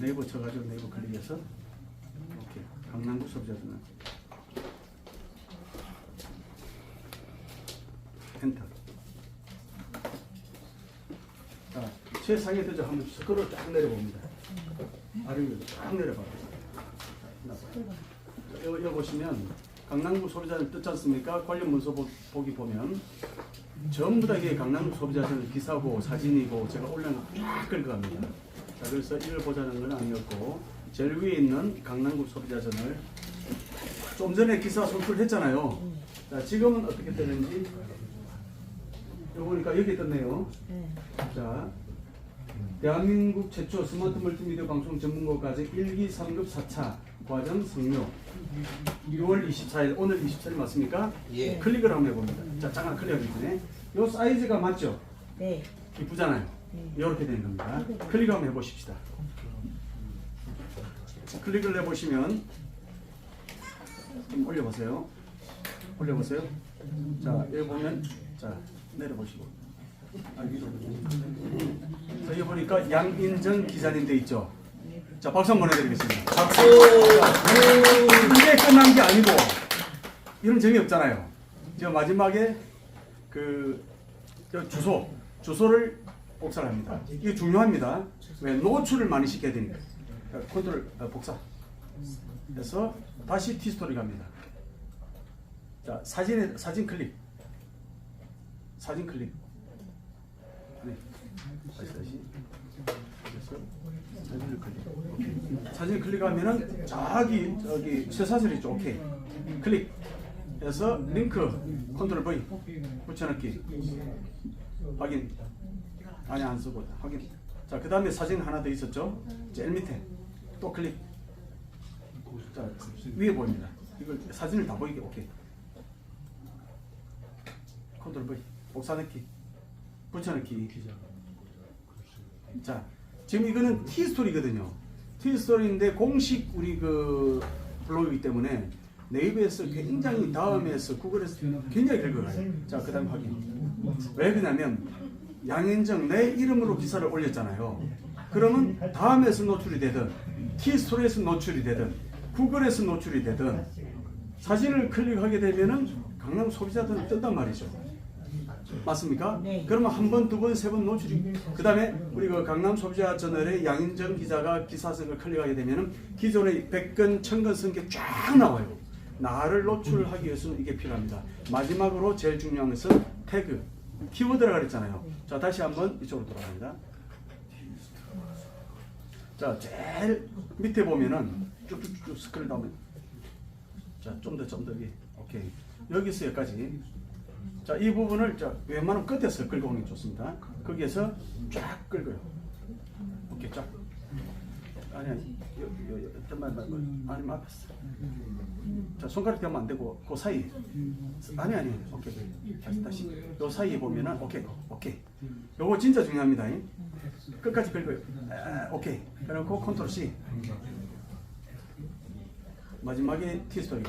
네이버 쳐가지고 네이버 클릭해서 오케이. 강남구 소비자전을 엔터. 자, 최상에 되죠. 한번 스크롤 쫙 내려봅니다. 아래로 쫙 내려봐요. 여기 보시면 강남구 소비자전 뜯지 않습니까? 관련 문서 보기 보면 전부 다 이게 강남구 소비자전 기사고 사진이고 제가 올려놓은 쫙 긁어갑니다. 자, 그래서 이걸 보자는 건 아니었고, 제일 위에 있는 강남구 소비자전을 좀 전에 기사 송출했잖아요. 자, 지금은 어떻게 되는지 여기 보니까 여기 떴네요. 자, 대한민국 최초 스마트 멀티미디어 방송 전문가까지 1기 3급 4차 과정 성료 6월 24일 오늘 24일 맞습니까? 예. 클릭을 한번 해봅니다. 자, 잠깐 클릭하기 전에 요 사이즈가 맞죠? 네. 이쁘잖아요. 이렇게 되는 겁니다. 클릭 한번 해보십시다. 클릭을 해보시면 좀 올려보세요. 자, 여기 보면 자, 내려보시고 위로. 자, 여기 보니까 양인정 기자님 돼 있죠? 자, 박수 한번 해드리겠습니다. 박수! 이게 끝난 게 아니고 이런 재미없잖아요. 제가 마지막에 주소를 복사합니다. 이게 중요합니다. 왜? 노출을 많이 시켜야 되니까. 컨트롤 복사 해서 다시 티스토리 갑니다. 자, 사진 클릭. 네. 다시. 사진 클릭하면은 저기 쇠사슬 있죠. 오케이. 클릭해서 링크 컨트롤 V 붙여넣기 확인. 아니 안 쓰고 확인. 자, 그 다음에 사진 하나 더 있었죠. 제일 밑에 또 클릭. 자, 위에 보입니다. 이걸 사진을 다 보이게 오케이. 컨트롤 V 복사넣기 붙여넣기. 자, 지금 이거는 티스토리거든요. 티스토리인데 공식 우리 블로그이기 때문에 네이버에서 굉장히 다음에서 구글에서 굉장히 긁어가요. 자, 그 다음 확인. 왜 그러냐면 양현정 내 이름으로 기사를 올렸잖아요. 그러면 다음에서 노출이 되든 티스토리에서 노출이 되든 구글에서 노출이 되든 사진을 클릭하게 되면은 강남 소비자들은 뜬단 말이죠. 맞습니까? 네. 그러면 한 번, 두 번, 세 번 노출이. 그 다음에 우리 강남 소비자 저널의 양인정 기자가 기사석을 클릭하게 되면은 기존의 100건, 1000건 쓴 게 쫙 나와요. 나를 노출하기 위해서는 이게 필요합니다. 마지막으로 제일 중요한 것은 태그, 키워드라고 그랬잖아요. 자, 다시 한번 이쪽으로 돌아갑니다. 자, 제일 밑에 보면은 쭉쭉쭉 스크롤 다운면 자, 좀 더 위에. 오케이. 여기서 여기까지. 자, 이 부분을 웬만하면 끝에서 끌고 오는 게 좋습니다. 거기에서 쫙 끌고요. 오케이, 쫙. 아니, 잠깐만, 아니, 앞에서. 자, 손가락 대면 안 되고, 그 사이. 아니. 오케이. 다시. 요 사이에 보면은, 오케이. 요거 진짜 중요합니다. 끝까지 끌고요. 오케이. 그리고 컨트롤 C. 마지막에 티스토리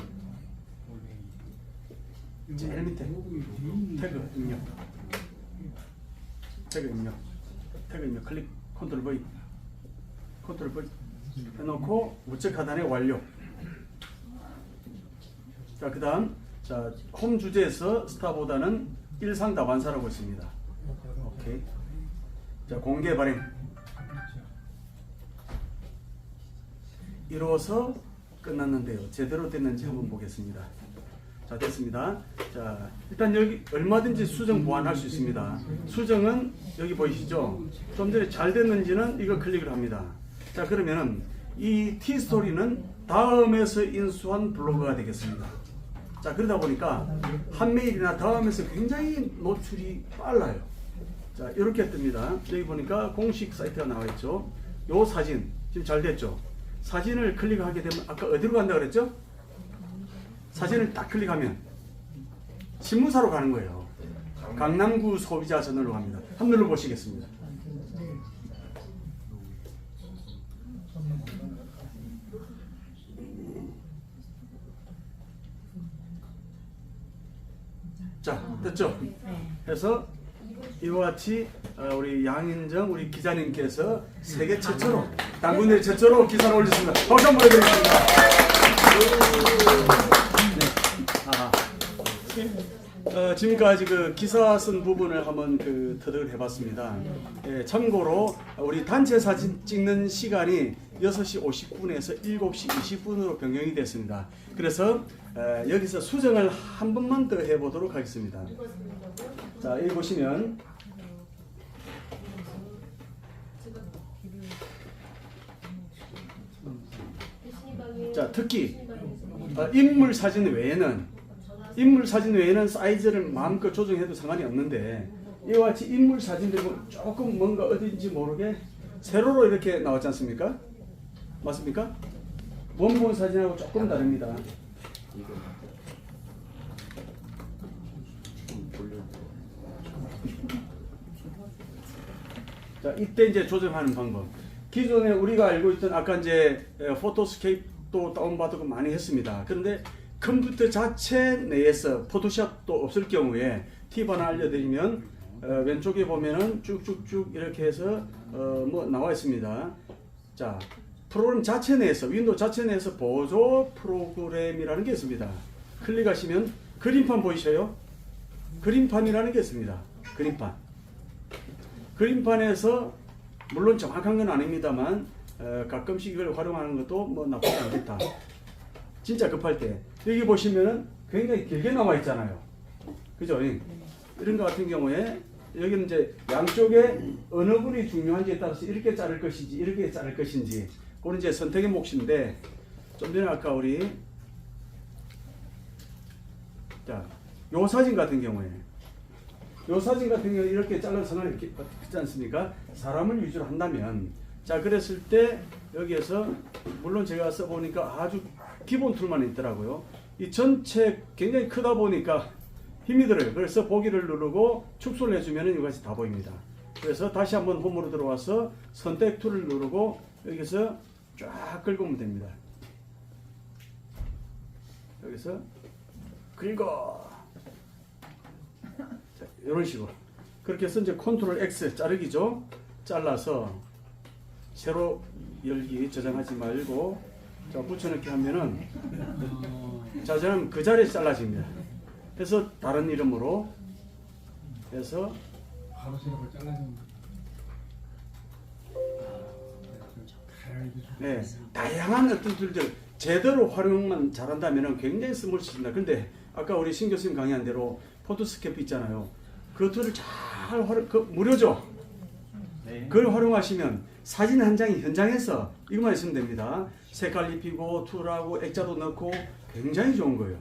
제일 밑에 태그 입력 클릭 컨트롤 V 해놓고 우측 하단에 완료. 자, 그 다음 홈 주제에서 스타보다는 일상 다반사라고 있습니다. 오케이. 자, 공개 발행 이루어서 끝났는데요. 제대로 됐는지 한번 보겠습니다. 자, 됐습니다. 자, 일단 여기 얼마든지 수정 보완할 수 있습니다. 수정은 여기 보이시죠? 좀 전에 잘 됐는지는 이거 클릭을 합니다. 자, 그러면은 이 T스토리는 다음에서 인수한 블로그가 되겠습니다. 자, 그러다 보니까 한 메일이나 다음에서 굉장히 노출이 빨라요. 자, 이렇게 뜹니다. 여기 보니까 공식 사이트가 나와 있죠. 요 사진 지금 잘 됐죠? 사진을 클릭하게 되면 아까 어디로 간다 그랬죠? 사진을 딱 클릭하면 신문사로 가는 거예요. 강남구 소비자 저널로 갑니다. 한번 눌러보시겠습니다. 자, 됐죠? 해서 이와 같이 우리 양인정 우리 기자님께서 세계 최초로 당군대 최초로 기사를 올렸습니다. 박수 한번 해드리겠습니다. 지금까지 그 기사 쓴 부분을 한번 터득을 해봤습니다. 예, 참고로 우리 단체 사진 찍는 시간이 6시 50분에서 7시 20분으로 변경이 됐습니다. 그래서 여기서 수정을 한 번만 더 해보도록 하겠습니다. 자, 여기 보시면 자, 특히 인물 사진 외에는 사이즈를 마음껏 조정해도 상관이 없는데 이와 같이 인물 사진들은 조금 뭔가 어딘지 모르게 세로로 이렇게 나왔지 않습니까? 맞습니까? 원본 사진하고 조금 다릅니다. 자, 이때 이제 조정하는 방법. 기존에 우리가 알고 있던 아까 이제 포토스케이프도 다운받고 많이 했습니다. 그런데 컴퓨터 자체 내에서 포토샵도 없을 경우에 팁 하나 알려드리면 왼쪽에 보면은 쭉쭉쭉 이렇게 해서 뭐 나와 있습니다. 자, 프로그램 자체 내에서 윈도우 자체 내에서 보조 프로그램이라는 게 있습니다. 클릭하시면 그림판 보이셔요? 그림판이라는 게 있습니다. 그림판에서 물론 정확한 건 아닙니다만 가끔씩 이걸 활용하는 것도 뭐 나쁘지 않겠다. 진짜 급할 때 여기 보시면은 굉장히 길게 나와 있잖아요. 그죠? 이런 것 같은 경우에 여기는 이제 양쪽에 어느 분이 중요한지에 따라서 이렇게 자를 것인지 이렇게 자를 것인지 그건 이제 선택의 몫인데 좀 전에 아까 우리 자, 요 사진 같은 경우에 이렇게 잘라서 선을 이렇게 있지 않습니까? 사람을 위주로 한다면 자, 그랬을 때 여기에서 물론 제가 써보니까 아주 기본 툴만 있더라고요. 이 전체 굉장히 크다 보니까 힘이 들어요. 그래서 보기를 누르고 축소를 해주면 이것이 다 보입니다. 그래서 다시 한번 홈으로 들어와서 선택 툴을 누르고 여기서 쫙 긁으면 됩니다. 여기서 긁어. 자, 이런 식으로. 그렇게 해서 이제 컨트롤 X 자르기죠. 잘라서 세로 열기 저장하지 말고 자, 붙여넣기 하면은 자, 저는 그 자리에서 잘라집니다. 그래서 다른 이름으로 해서 바로 세력을 잘라주면 네, 다양한 어떤 툴들 제대로 활용만 잘한다면 굉장히 쓸모를 쓰신다. 근데 아까 우리 신 교수님 강의한 대로 포토스케프 있잖아요. 그 툴을 잘 무료죠. 네. 그걸 활용하시면 사진 한 장이 현장에서 이것만 있으면 됩니다. 색깔 입히고 툴하고 액자도 넣고 굉장히 좋은 거예요.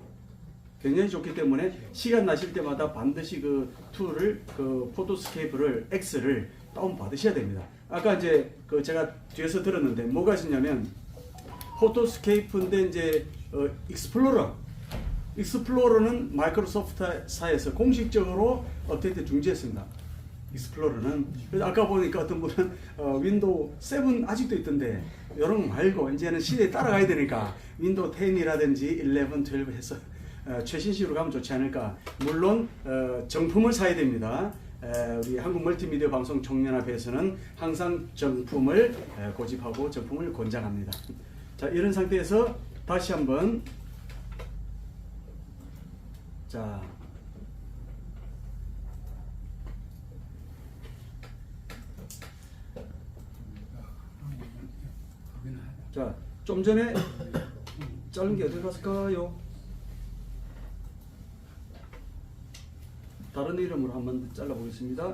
굉장히 좋기 때문에 시간 나실 때마다 반드시 그 툴을 포토스케이프를 X를 다운 받으셔야 됩니다. 아까 이제 제가 뒤에서 들었는데 뭐가 있냐면 포토스케이프인데 이제 익스플로러는 마이크로소프트사에서 공식적으로 업데이트 중지했습니다. 익스플로러는 그래서 아까 보니까 어떤 분은 윈도우 7 아직도 있던데 이런 거 말고 이제는 시대에 따라가야 되니까 윈도우 10이라든지 11, 12 해서 최신식으로 가면 좋지 않을까. 물론 정품을 사야 됩니다. 우리 한국 멀티미디어 방송 청년협회에서는 항상 정품을 고집하고 정품을 권장합니다. 자, 이런 상태에서 다시 한번 자 자, 좀 전에 자른 게 어디 갔을까요? 다른 이름으로 한번 잘라보겠습니다.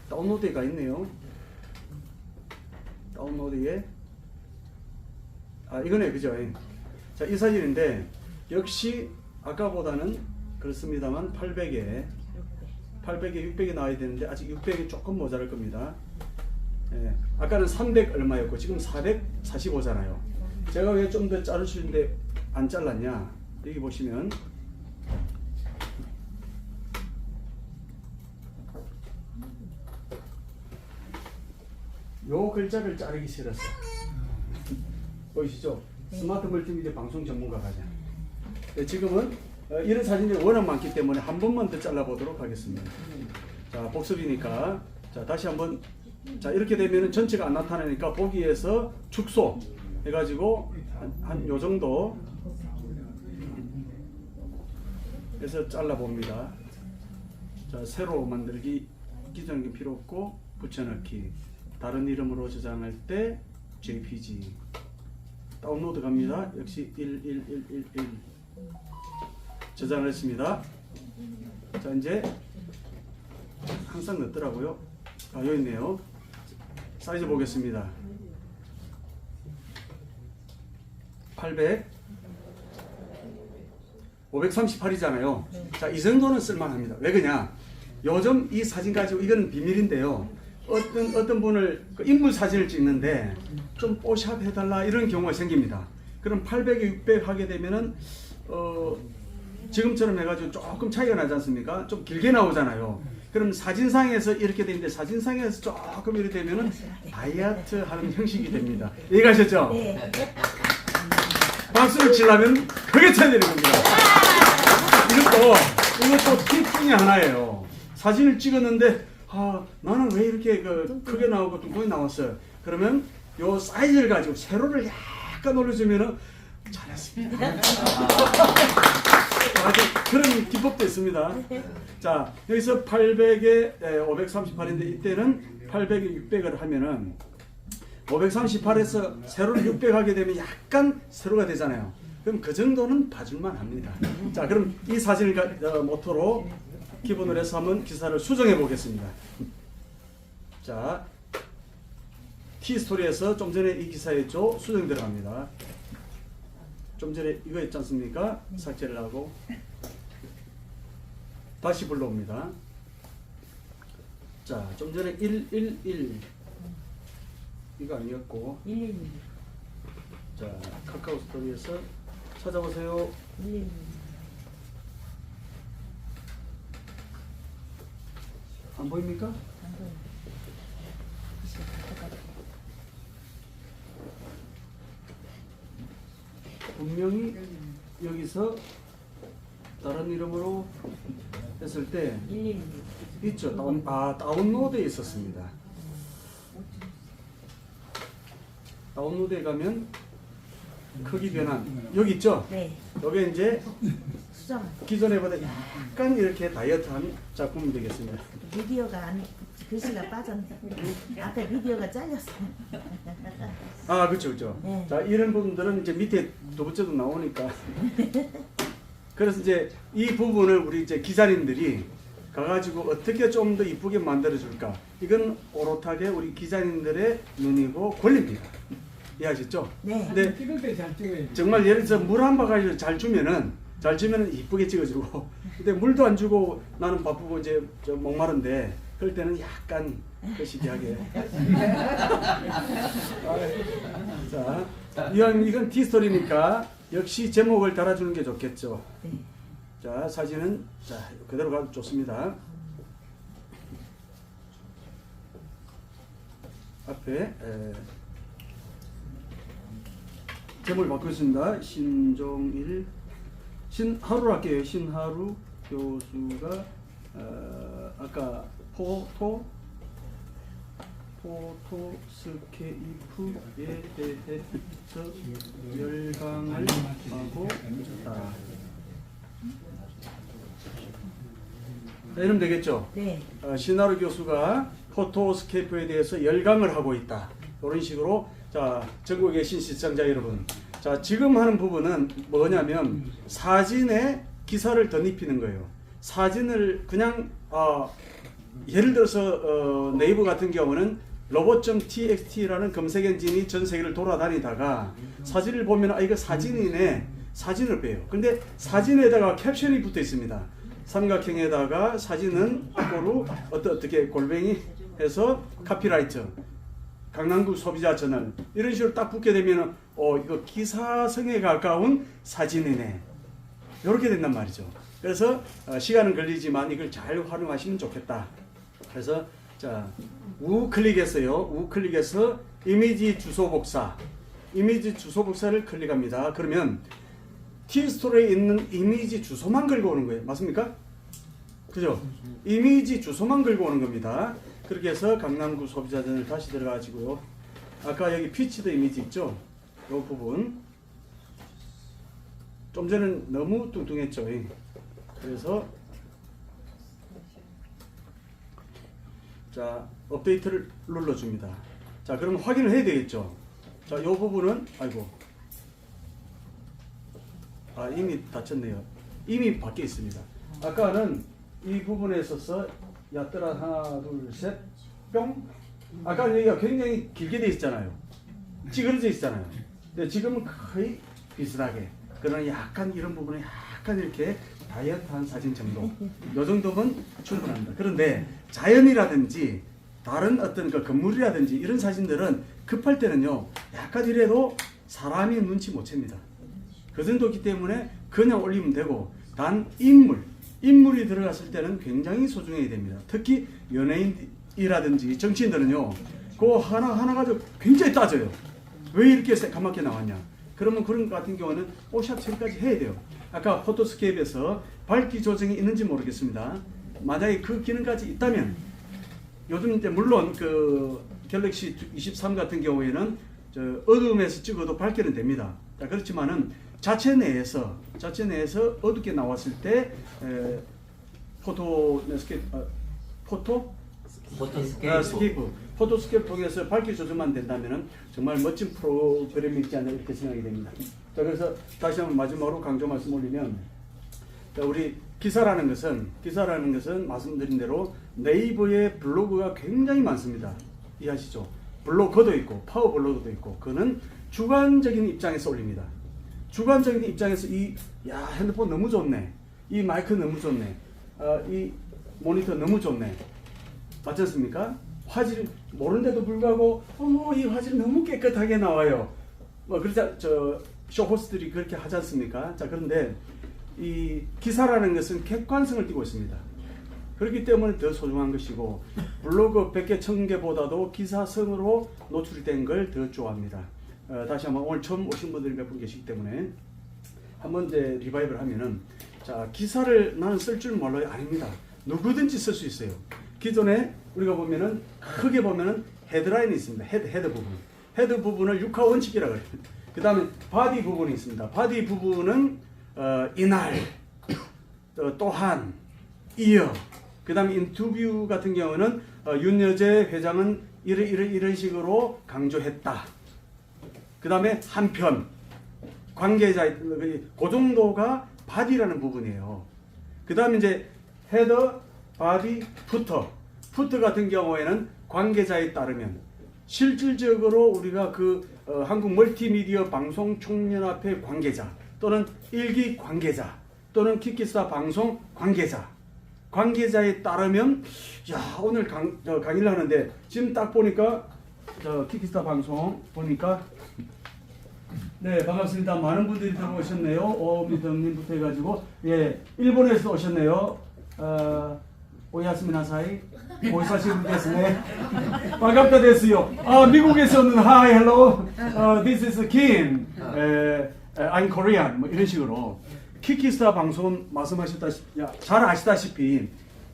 다운로드가 있네요. 다운로드에 이거네, 그죠? 자, 이 사진인데 역시 아까보다는 그렇습니다만 800에 600에 나와야 되는데 아직 600이 조금 모자랄 겁니다. 예, 아까는 300 얼마였고 지금 445잖아요. 제가 왜 좀 더 자르시는데 안 잘랐냐? 여기 보시면 요 글자를 자르기 싫었어. 보이시죠? 스마트 멀티미디어 방송 전문가가 지금은 이런 사진이 워낙 많기 때문에 한 번만 더 잘라보도록 하겠습니다. 자, 복습이니까 자 다시 한번 자 이렇게 되면은 전체가 안 나타나니까 보기에서 축소 해가지고 한 요 정도 해서 잘라봅니다. 자, 새로 만들기 기존 게 필요 없고 붙여넣기 다른 이름으로 저장할 때 JPG 다운로드 갑니다. 역시 11111 저장을 했습니다. 자, 이제 항상 넣더라고요. 여기 있네요. 사이즈 보겠습니다. 800 538이잖아요. 자, 이 정도는 쓸만합니다. 왜 그러냐? 요즘 이 사진 가지고 이건 비밀인데요. 어떤 분을 인물 사진을 찍는데 좀 뽀샵 해달라 이런 경우가 생깁니다. 그럼 800에 600 하게 되면은 지금처럼 해가지고 조금 차이가 나지 않습니까? 좀 길게 나오잖아요. 그럼 사진상에서 이렇게 되는데 사진상에서 조금 이렇게 되면은 다이어트 하는 형식이 됩니다. 이해가셨죠? 네. 박수를 치려면 그게 쳐야 되는 겁니다. 이것도 팁 중에 하나예요. 사진을 찍었는데 나는 왜 이렇게 크게 나오고 둥둥이 나왔어요. 그러면 요 사이즈를 가지고 세로를 약간 올려주면은 잘했습니다. 아주 그런 기법도 있습니다. 자, 여기서 800에 538인데 이때는 800에 600을 하면은 538에서 세로를 600 하게 되면 약간 세로가 되잖아요. 그럼 그 정도는 봐줄만 합니다. 자, 그럼 이 사진을 모토로 기본으로 해서 한번 기사를 수정해 보겠습니다. 자, T스토리에서 좀 전에 이 기사였죠? 수정 들어갑니다. 좀 전에 이거 있지 않습니까? 삭제를 하고 다시 불러옵니다. 자, 좀 전에 111 이거 아니었고 111. 자, 카카오 스토리에서 찾아보세요. 111. 안 보입니까? 안 보여. 분명히 여기서 다른 이름으로 했을 때 111. 있죠. 다운로드에 있었습니다. 다운로드에 가면 크기 변환 여기 있죠. 네. 여기 이제 수정. 기존에보다 약간 이렇게 다이어트한 작품이 되겠습니다. 미디어가 글씨가 빠졌네. 앞에 미디어가 잘렸어. 그렇죠, 그렇죠. 네. 자, 이런 부분들은 이제 밑에 두 번째도 나오니까. 그래서 이제 이 부분을 우리 이제 기자님들이 가가지고 어떻게 좀 더 이쁘게 만들어줄까? 이건 오롯하게 우리 기자님들의 눈이고 권리입니다. 이해하셨죠? 네. 근데 찍을 때 잘 찍어야지. 정말 예를 들어서 물 한 바가지를 잘 주면은 이쁘게 찍어주고, 근데 물도 안 주고 나는 바쁘고 이제 목마른데 그럴 때는 약간 거시기하게. 자, 이건 T스토리니까 역시 제목을 달아주는 게 좋겠죠. 네. 자, 사진은 자 그대로 가도 좋습니다. 앞에 제목을 바꾸겠습니다. 신종일 신하루 할게요. 신하루 교수가 아까 포토스케이프에 대해서 열강을 하고 있다. 자, 이러면 되겠죠? 네. 신하루 교수가 포토스케이프에 대해서 열강을 하고 있다. 이런 식으로 자 전국에 계신 시청자 여러분, 자 지금 하는 부분은 뭐냐면 사진에 기사를 덧입히는 거예요. 사진을 그냥 예를 들어서 네이버 같은 경우는 로봇.txt라는 검색 엔진이 전 세계를 돌아다니다가 사진을 보면 이거 사진이네, 사진을 빼요. 근데 사진에다가 캡션이 붙어 있습니다. 삼각형에다가 사진은 앞으로 어떻게 골뱅이 해서 카피라이트 강남구 소비자 저널 이런 식으로 딱 붙게 되면 이거 기사성에 가까운 사진이네, 이렇게 된단 말이죠. 그래서 시간은 걸리지만 이걸 잘 활용하시면 좋겠다. 그래서 자 우클릭해서요. 우클릭해서 이미지 주소 복사, 이미지 주소 복사를 클릭합니다. 그러면 티스토리에 있는 이미지 주소만 긁어 오는 거예요. 맞습니까? 그죠? 이미지 주소만 긁어 오는 겁니다. 그렇게 해서 강남구 소비자전을 다시 들어가지고요. 아까 여기 피치드 이미지 있죠? 이 부분 좀 전에는 너무 뚱뚱했죠. 그래서 자 업데이트를 눌러줍니다. 자 그럼 확인을 해야 되겠죠. 자 이 부분은 이미 닫혔네요. 이미 밖에 있습니다. 아까는 이 부분에 있어서 야뜨라 하나 둘 셋 뿅. 아까 여기가 굉장히 길게 돼 있잖아요. 찌그러져 있잖아요. 근데 지금은 거의 비슷하게. 그러나 약간 이런 부분에 약간 이렇게 다이어트한 사진 정도, 이 정도면 충분합니다. 그런데 자연이라든지 다른 어떤 그 건물이라든지 이런 사진들은 급할 때는요, 약간 이래도 사람이 눈치 못 챕니다. 그 정도이기 때문에 그냥 올리면 되고, 단 인물이 들어갔을 때는 굉장히 소중해야 됩니다. 특히 연예인이라든지 정치인들은요, 그거 하나 가지고 굉장히 따져요. 왜 이렇게 새까맣게 나왔냐? 그러면 그런 것 같은 경우는 오샵 처리까지 해야 돼요. 아까 포토스케이프에서 밝기 조정이 있는지 모르겠습니다. 만약에 그 기능까지 있다면, 요즘 이제 물론 그 갤럭시 23 같은 경우에는 어두움에서 찍어도 밝기는 됩니다. 자, 그렇지만은 자체 내에서 어둡게 나왔을 때 포토스케이프 통해서 밝기 조정만 된다면은 정말 멋진 프로그램이 있지 않나 이렇게 생각이 됩니다. 자, 그래서 다시 한번 마지막으로 강조 말씀 올리면, 자, 우리 기사라는 것은 말씀드린 대로 네이버에 블로그가 굉장히 많습니다. 이해하시죠? 블로거도 있고 파워블로그도 있고, 그는 주관적인 입장에서 올립니다. 주관적인 입장에서 핸드폰 너무 좋네, 이 마이크 너무 좋네, 이 모니터 너무 좋네, 맞지 않습니까? 화질 모르는데도 불구하고 이 화질 너무 깨끗하게 나와요. 그래서 쇼호스들이 그렇게 하지 않습니까? 자, 그런데 이 기사라는 것은 객관성을 띠고 있습니다. 그렇기 때문에 더 소중한 것이고, 블로그 100개 1000개보다도 기사성으로 노출된 걸 더 좋아합니다. 다시 한번 오늘 처음 오신 분들이 몇 분 계시기 때문에 한번 이제 리바이벌 하면은, 자, 기사를 나는 쓸 줄 몰라요. 아닙니다. 누구든지 쓸 수 있어요. 기존에 우리가 보면은 크게 보면은 헤드라인이 있습니다. 헤드 부분. 헤드 부분을 육하 원칙이라고 해요. 그 다음에 바디 부분이 있습니다. 바디 부분은 이날, 또한, 이어. 그 다음에 인터뷰 같은 경우는 윤여재 회장은 이런 식으로 강조했다. 그 다음에 한편, 관계자, 그 정도가 바디라는 부분이에요. 그 다음에 이제 헤더, 바디, 푸터 같은 경우에는 관계자에 따르면, 실질적으로 우리가 한국 멀티미디어 방송 총연합회 관계자, 또는 일기 관계자, 또는 키키스타 방송 관계자에 따르면, 오늘 강의를 하는데 지금 딱 보니까 키키스타 방송 보니까, 네, 반갑습니다. 많은 분들이 들어오셨네요. 오미정님부터 해가지고, 일본에서 오셨네요. 오야스미나사이 오사시부 데스네. 반갑다 데스요. 미국에서는 Hi, hello. This is Kim. I'm Korean. 뭐 이런 식으로 키키스타 방송 말씀하셨다시피 잘 아시다시피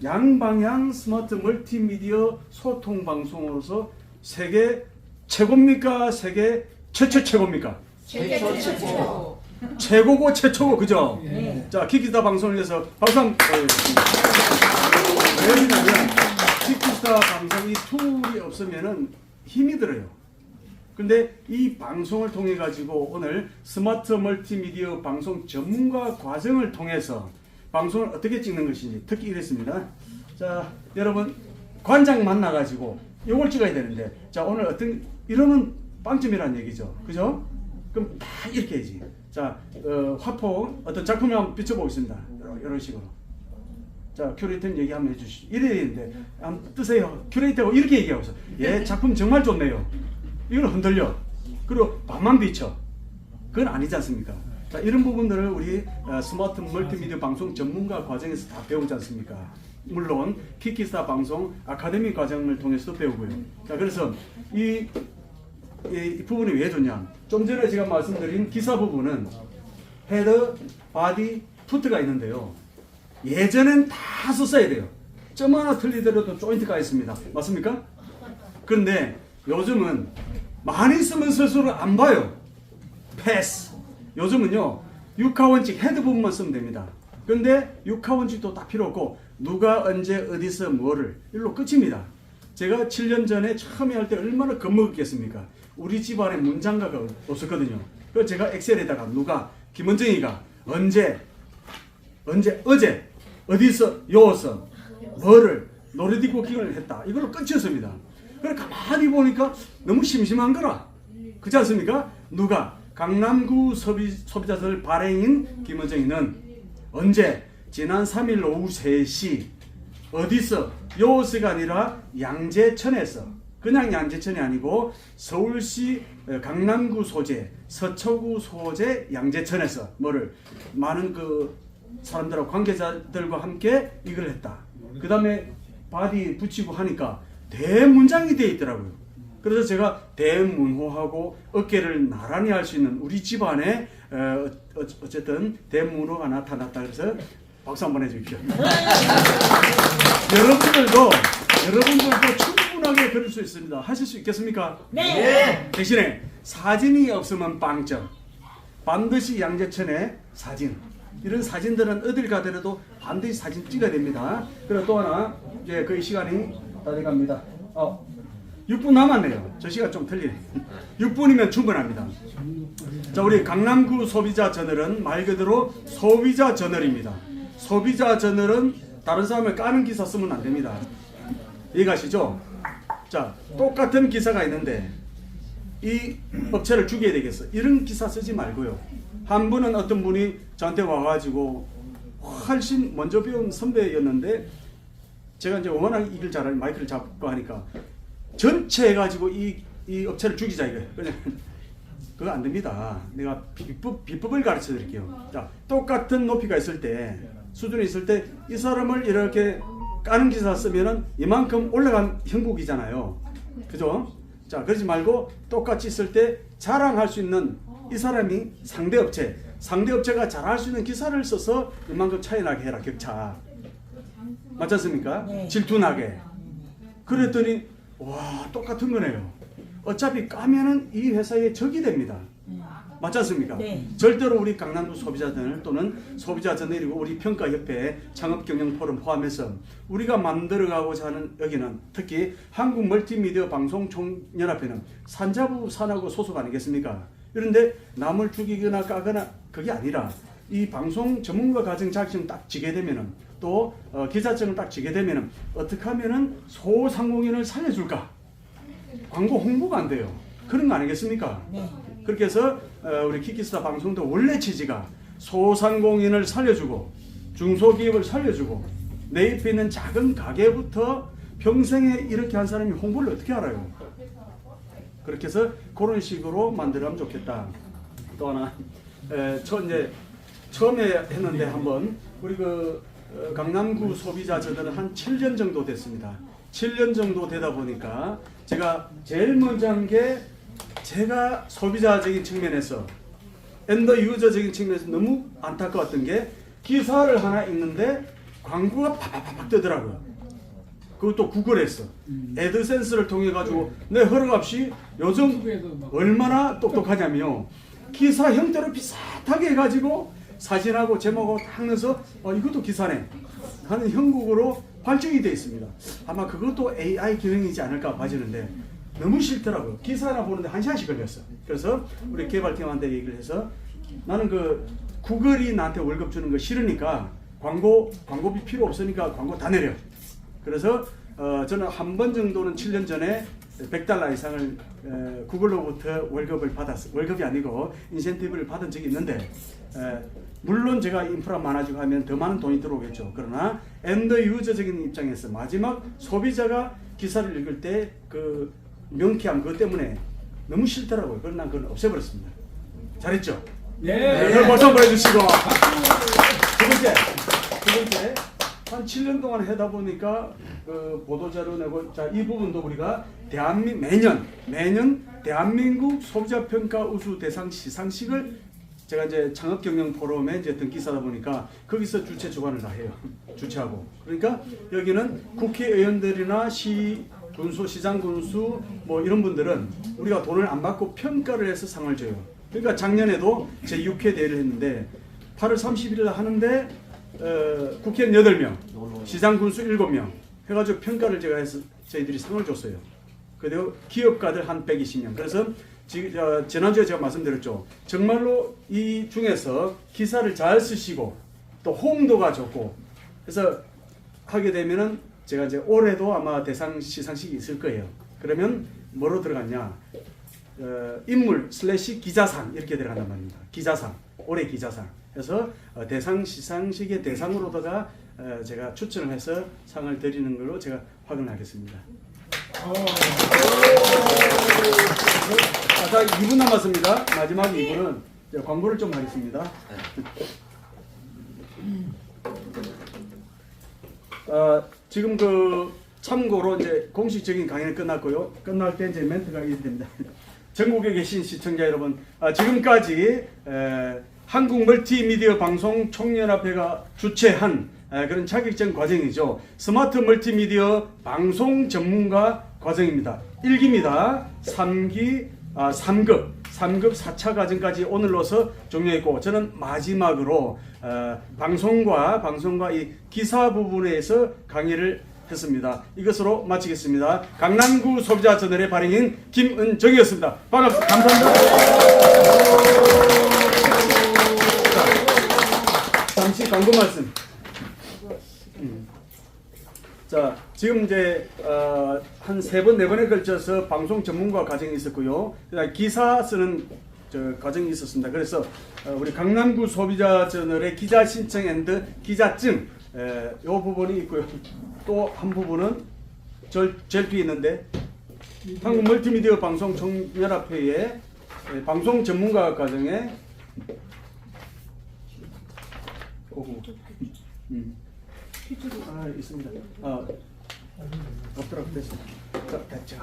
양방향 스마트 멀티미디어 소통 방송으로서 세계 최고입니까? 세계 최고입니까? 최고고 최초고 그죠? 네. 자 키키스타 방송을 위해서 박수 한번 보여주겠습니다. 왜냐면 키키스타 방송이 툴이 없으면은 힘이 들어요. 근데 이 방송을 통해 가지고 오늘 스마트 멀티미디어 방송 전문가 과정을 통해서 방송을 어떻게 찍는 것인지 특히 이랬습니다. 자 여러분 관장 만나 가지고 이걸 찍어야 되는데 자 오늘 어떤 이러면 빵점이라는 얘기죠. 그죠? 그럼 다 이렇게 해야지. 자 화포 어떤 작품을 한번 비춰보겠습니다. 이런 식으로. 자 큐레이터는 얘기 한번 해주시죠. 이래야 되는데 한번 뜨세요. 큐레이터가 이렇게 얘기하고 있어. 예 작품 정말 좋네요. 이걸 흔들려. 그리고 반만 비춰. 그건 아니지 않습니까? 자, 이런 부분들을 우리 스마트 멀티미디어 방송 전문가 과정에서 다 배우지 않습니까? 물론 키키스타 방송 아카데미 과정을 통해서도 배우고요. 자, 그래서 이 부분이 왜 좋냐? 좀 전에 제가 말씀드린 기사 부분은 헤드, 바디, 푸트가 있는데요. 예전엔 다 썼어야 돼요. 점 하나 틀리더라도 조인트가 있습니다. 맞습니까? 그런데 요즘은 많이 쓰면 쓸수록 안 봐요. 패스. 요즘은요 6하원칙 헤드 부분만 쓰면 됩니다. 근데 6하원칙도 딱 필요 없고 누가 언제 어디서 뭐를 일로 끝입니다. 제가 7년 전에 처음에 할 때 얼마나 겁먹었겠습니까? 우리 집안에 문장가가 없었거든요. 그래서 제가 엑셀에다가 누가 김원정이가 언제 어제 어디서 요서 뭐를 노래듣고 기능을 했다. 이걸로 끝이었습니다. 그래 가만히 보니까 너무 심심한 거라. 그렇지 않습니까? 누가 강남구 소비자들 발행인 김원정이는 언제 지난 3일 오후 3시 어디서 요새가 아니라 양재천에서 그냥 양재천이 아니고 서울시 강남구 소재 서초구 소재 양재천에서 뭐를 많은 그 사람들하고 관계자들과 함께 이걸 했다. 그 다음에 바디 붙이고 하니까 대문장이 되어 있더라고요. 그래서 제가 대문호하고 어깨를 나란히 할 수 있는 우리 집안에 어쨌든 대문호가 나타났다. 그래서 박수 한번 해주십시오. 여러분들도 충분하게 그릴 수 있습니다. 하실 수 있겠습니까? 네. 대신에 사진이 없으면 빵점. 반드시 양재천의 사진. 이런 사진들은 어딜 가더라도 반드시 사진 찍어야 됩니다. 그리고 또 하나 이제 거의 시간이 다 돼갑니다. 6분 남았네요. 저 시간 좀 틀리네. 6분이면 충분합니다. 자, 우리 강남구 소비자 저널은 말 그대로 소비자 저널입니다. 소비자 저널은 다른 사람을 까는 기사 쓰면 안 됩니다. 이해가시죠? 자, 똑같은 기사가 있는데 이 업체를 죽여야 되겠어. 이런 기사 쓰지 말고요. 한 분은 어떤 분이 저한테 와가지고 훨씬 먼저 배운 선배였는데 제가 이제 워낙 이걸 잘하는 마이크를 잡고 하니까 전체 해가지고 이 업체를 죽이자 이거예요. 그냥 그거 안 됩니다. 내가 비법을 가르쳐 드릴게요. 자, 똑같은 높이가 있을 때 수준이 있을 때 이 사람을 이렇게 까는 기사 쓰면은 이만큼 올라간 형국이잖아요. 그죠? 자, 그러지 말고 똑같이 있을 때 자랑할 수 있는 이 사람이 상대 업체가 잘할 수 있는 기사를 써서 이만큼 차이 나게 해라. 격차. 맞지 않습니까? 네. 질투나게. 그랬더니 와 똑같은 거네요. 어차피 까면은 이 회사의 적이 됩니다. 맞지 않습니까? 네. 절대로 우리 강남구 소비자들 또는 소비자저널이고 우리 평가협회 창업경영포럼 포함해서 우리가 만들어가고자 하는 여기는 특히 한국멀티미디어 방송총연합회는 산자부 산하고 소속 아니겠습니까? 그런데 남을 죽이거나 까거나 그게 아니라 이 방송 전문가 과정 자격증 딱 지게 되면은 또 기자증을 딱 지게 되면은 어떻게 하면은 소상공인을 살려줄까? 광고 홍보가 안 돼요. 그런 거 아니겠습니까? 네. 그렇게 해서 우리 키키스타 방송도 원래 취지가 소상공인을 살려주고 중소기업을 살려주고 내 옆에 있는 작은 가게부터 평생에 이렇게 한 사람이 홍보를 어떻게 알아요? 그렇게 해서 그런 식으로 만들면 좋겠다. 또 하나 처음에 했는데 한번 우리 그 강남구 소비자전은 한 7년 정도 됐습니다. 7년 정도 되다 보니까 제가 제일 먼저 한 게 제가 소비자적인 측면에서 엔더 유저적인 측면에서 너무 안타까웠던 게 기사를 하나 읽는데 광고가 팍팍팍 뜨더라고요. 그것도 구글에서 애드센스를 통해 가지고 내 허락 없이 요즘 얼마나 똑똑하냐면요. 기사 형태로 비슷하게 해가지고 사진하고 제목하고 딱 넣어서 이것도 기사네 하는 형국으로 발전이 되어 있습니다. 아마 그것도 AI 기능이지 않을까 봐지는데 너무 싫더라고요. 기사 하나 보는데 1시간씩 걸렸어. 그래서 우리 개발팀한테 얘기를 해서 나는 그 구글이 나한테 월급 주는 거 싫으니까 광고비 필요 없으니까 광고 다 내려. 그래서 저는 한 번 정도는 7년 전에 $100 이상을 구글로부터 월급을 받았어요. 월급이 아니고 인센티브를 받은 적이 있는데 물론 제가 인프라 많아지고 하면 더 많은 돈이 들어오겠죠. 그러나 엔더 유저적인 입장에서 마지막 소비자가 기사를 읽을 때 그 명쾌함 그것 때문에 너무 싫더라고요. 그래서 난 그걸 없애버렸습니다. 잘했죠? 네. 네. 박수 한번 해주시고 두 번째 한 7년 동안 하다 보니까 그 보도자료 내고 자 이 부분도 우리가 매년 대한민국 소비자평가 우수 대상 시상식을 제가 이제 창업경영 포럼에 이제 등기사다 보니까 거기서 주최 주관을 다 해요. 주최하고. 그러니까 여기는 국회의원들이나 시장 군수 뭐 이런 분들은 우리가 돈을 안 받고 평가를 해서 상을 줘요. 그러니까 작년에도 제 6회 대회를 했는데 8월 31일 하는데 국회의원 8명, 시장 군수 7명 해가지고 평가를 제가 해서 저희들이 상을 줬어요. 그리고 기업가들 한 120명. 그래서 지난주에 제가 말씀드렸죠. 정말로 이 중에서 기사를 잘 쓰시고 또 호응도가 좋고 그래서 하게 되면은 제가 이제 올해도 아마 대상 시상식이 있을 거예요. 그러면 뭐로 들어갔냐? 인물 / 기자상 이렇게 들어간단 말입니다. 기자상, 올해 기자상. 그래서 대상 시상식의 대상으로다가 제가 추천을 해서 상을 드리는 걸로 제가 확인을 하겠습니다. 자, 2분 남았습니다. 마지막 2분은 광고를 좀 하겠습니다. 지금 그 참고로 이제 공식적인 강의는 끝났고요. 끝날 때 이제 멘트가 있어야 됩니다. 전국에 계신 시청자 여러분, 지금까지 한국 멀티미디어 방송 총연합회가 주최한 그런 자격증 과정이죠. 스마트 멀티미디어 방송 전문가 과정입니다. 1기입니다. 3기, 3급 4차 과정까지 오늘로서 종료했고 저는 마지막으로 방송과 이 기사 부분에서 강의를 했습니다. 이것으로 마치겠습니다. 강남구 소비자 저널의 발행인 김은정이었습니다. 반갑습니다. 감사합니다. 잠시 광고 말씀. 자, 지금 이제 한 3번, 4번에 걸쳐서 방송 전문가 과정이 있었고요. 그다음 기사 쓰는 과정이 있었습니다. 그래서 우리 강남구 소비자 저널의 기자 신청 앤드 기자증 이 부분이 있고요. 또 한 부분은 제일 뒤에 있는데 한국 멀티미디어 방송 총연합회의 방송 전문가 과정에 있습니다. 없더라고 됐어. 됐죠.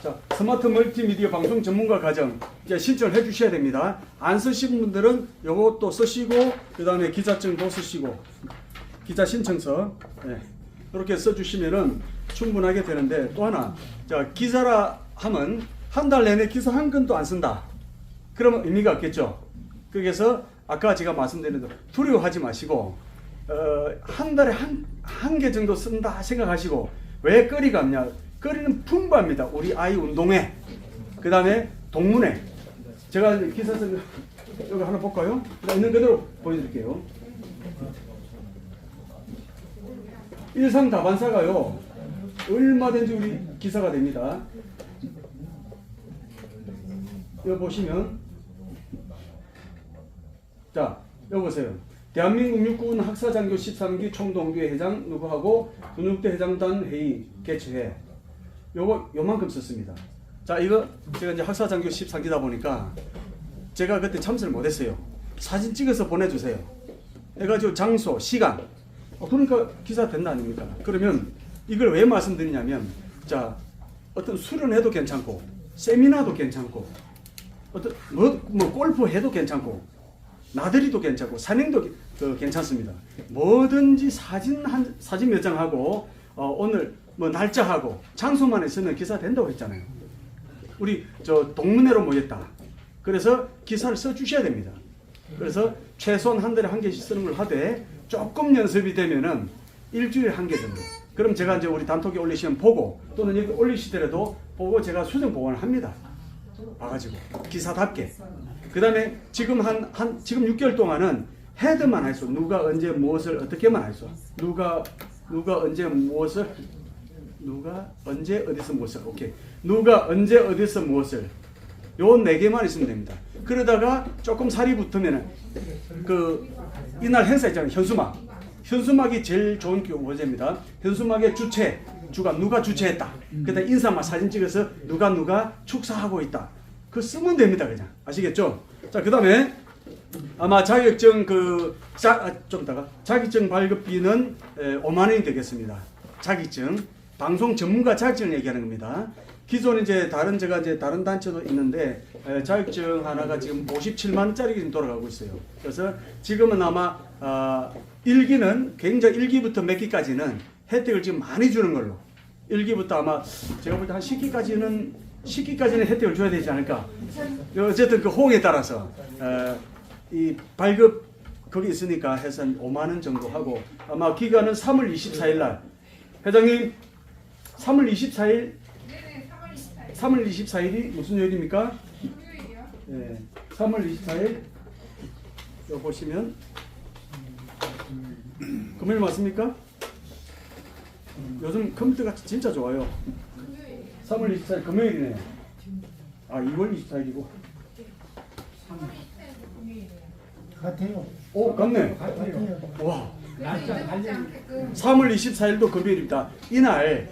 자, 스마트 멀티미디어 방송 전문가 과정 이제 신청을 해주셔야 됩니다. 안 쓰신 분들은 요것도 쓰시고 그 다음에 기자증도 쓰시고 기자 신청서 이렇게 써주시면은 충분하게 되는데 또 하나 자 기사라 하면 한 달 내내 기사 한 건도 안 쓴다. 그러면 의미가 없겠죠. 그래서 아까 제가 말씀드린 대로 두려워하지 마시고 한 달에 한 개 정도 쓴다 생각하시고 왜 거리가 없냐? 거리는 풍부합니다. 우리 아이 운동회, 그 다음에 동문회. 제가 기사 쓴 거 여기 하나 볼까요? 있는 그대로 보여드릴게요. 일상다반사가요 얼마든지 우리 기사가 됩니다. 여기 보시면 자 여기 보세요. 대한민국 육군 학사장교 13기 총동기회 회장 누구하고 군육대 회장단 회의 개최해. 요거 요만큼 썼습니다. 자 이거 제가 이제 학사장교 13기다 보니까 제가 그때 참석을 못했어요. 사진 찍어서 보내주세요. 해가지고 장소, 시간. 그러니까 기사 된다 아닙니까? 그러면 이걸 왜 말씀드리냐면, 자, 어떤 수련회도 괜찮고, 세미나도 괜찮고, 어떤 뭐 골프 해도 괜찮고, 나들이도 괜찮고, 산행도 괜찮습니다. 뭐든지 사진 몇 장하고, 오늘 뭐 날짜하고 장소만 있으면 기사 된다고 했잖아요. 우리 저 동문회로 모였다. 그래서 기사를 써 주셔야 됩니다. 그래서 최소한 한 달에 한 개씩 쓰는 걸 하되, 조금 연습이 되면은 일주일에 한 개 정도. 그럼 제가 이제 우리 단톡에 올리시면 보고, 또는 여기 올리시더라도 보고 제가 수정 보완을 합니다. 봐가지고 기사답게. 그 다음에 지금 지금 6개월 동안은 헤드만 했어. 누가 언제 무엇을 어떻게만 했어. 누가 언제 무엇을, 누가 언제 어디서 무엇을, 오케이. 누가 언제 어디서 무엇을, 요 4개만 있으면 됩니다. 그러다가 조금 살이 붙으면은 이날 행사 있잖아요. 현수막이 제일 좋은 교재입니다. 현수막의 주가 누가 주최했다. 그다음 인사만 사진 찍어서 누가 축사하고 있다. 그거 쓰면 됩니다. 그냥 아시겠죠? 자, 그다음에 아마 자격증 자격증 발급비는 5만 원이 되겠습니다. 자격증 방송 전문가 자격증을 얘기하는 겁니다. 기존 제가 이제 다른 단체도 있는데 자격증 하나가 지금 57만 원짜리 지금 돌아가고 있어요. 그래서 지금은 아마 1기는 굉장히 1기부터 몇 기까지는 혜택을 지금 많이 주는 걸로. 1기부터 아마 제가 볼 때 한 10기까지는 혜택을 줘야 되지 않을까. 어쨌든 그 호응에 따라서 이 발급 거기 있으니까 해서 5만 원 정도 하고, 아마 기간은 3월 24일 날. 회장님, 3월 24일. 3월 24일이 무슨 요일입니까? 금요일이요? 네, 3월 24일. 여기 보시면 금요일 맞습니까? 요즘 컴퓨터가 진짜 좋아요. 3월 24일 금요일이네요. 2월 24일이고. 같아요. 오, 같네. 같아요. 와. 날짜 달려. 3월 24일도 금요일입니다. 이날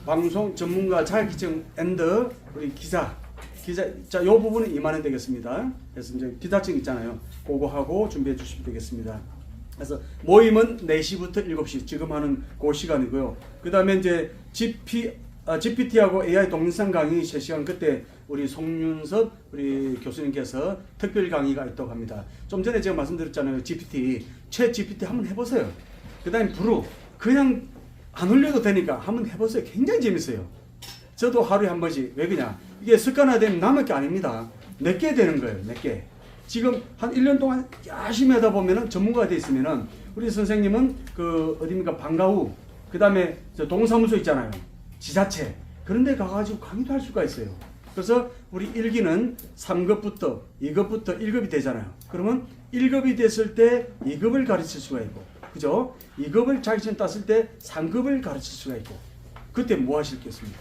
방송 전문가 자격증 앤드 우리 기자 자, 요 부분은 2만 원 되겠습니다. 그래서 이제 기자증 있잖아요. 그거 하고 준비해 주시면 되겠습니다. 그래서 모임은 4시부터 7시 지금 하는 그 시간이고요. 그다음에 이제 GPT하고 AI 동영상 강의 3시간, 그때 우리 송윤섭 우리 교수님께서 특별 강의가 있다고 합니다. 좀 전에 제가 말씀드렸잖아요. 챗 GPT 한번 해보세요. 그 다음에 브루 그냥 안 올려도 되니까 한번 해보세요. 굉장히 재밌어요. 저도 하루에 한 번씩. 왜 그냥 이게 습관화되면 남을 게 아닙니다. 몇 개 되는 거예요. 몇 개. 지금 한 1년 동안 열심히 하다 보면은 전문가가 돼 있으면은, 우리 선생님은 어디입니까? 방과후, 그 다음에 동사무소 있잖아요. 지자체. 그런 데 가가지고 강의도 할 수가 있어요. 그래서 우리 1기는 3급부터 2급부터 1급이 되잖아요. 그러면 1급이 됐을 때 2급을 가르칠 수가 있고, 그죠? 2급을 자격증 땄을 때 3급을 가르칠 수가 있고, 그때 뭐 하실 게 있습니까?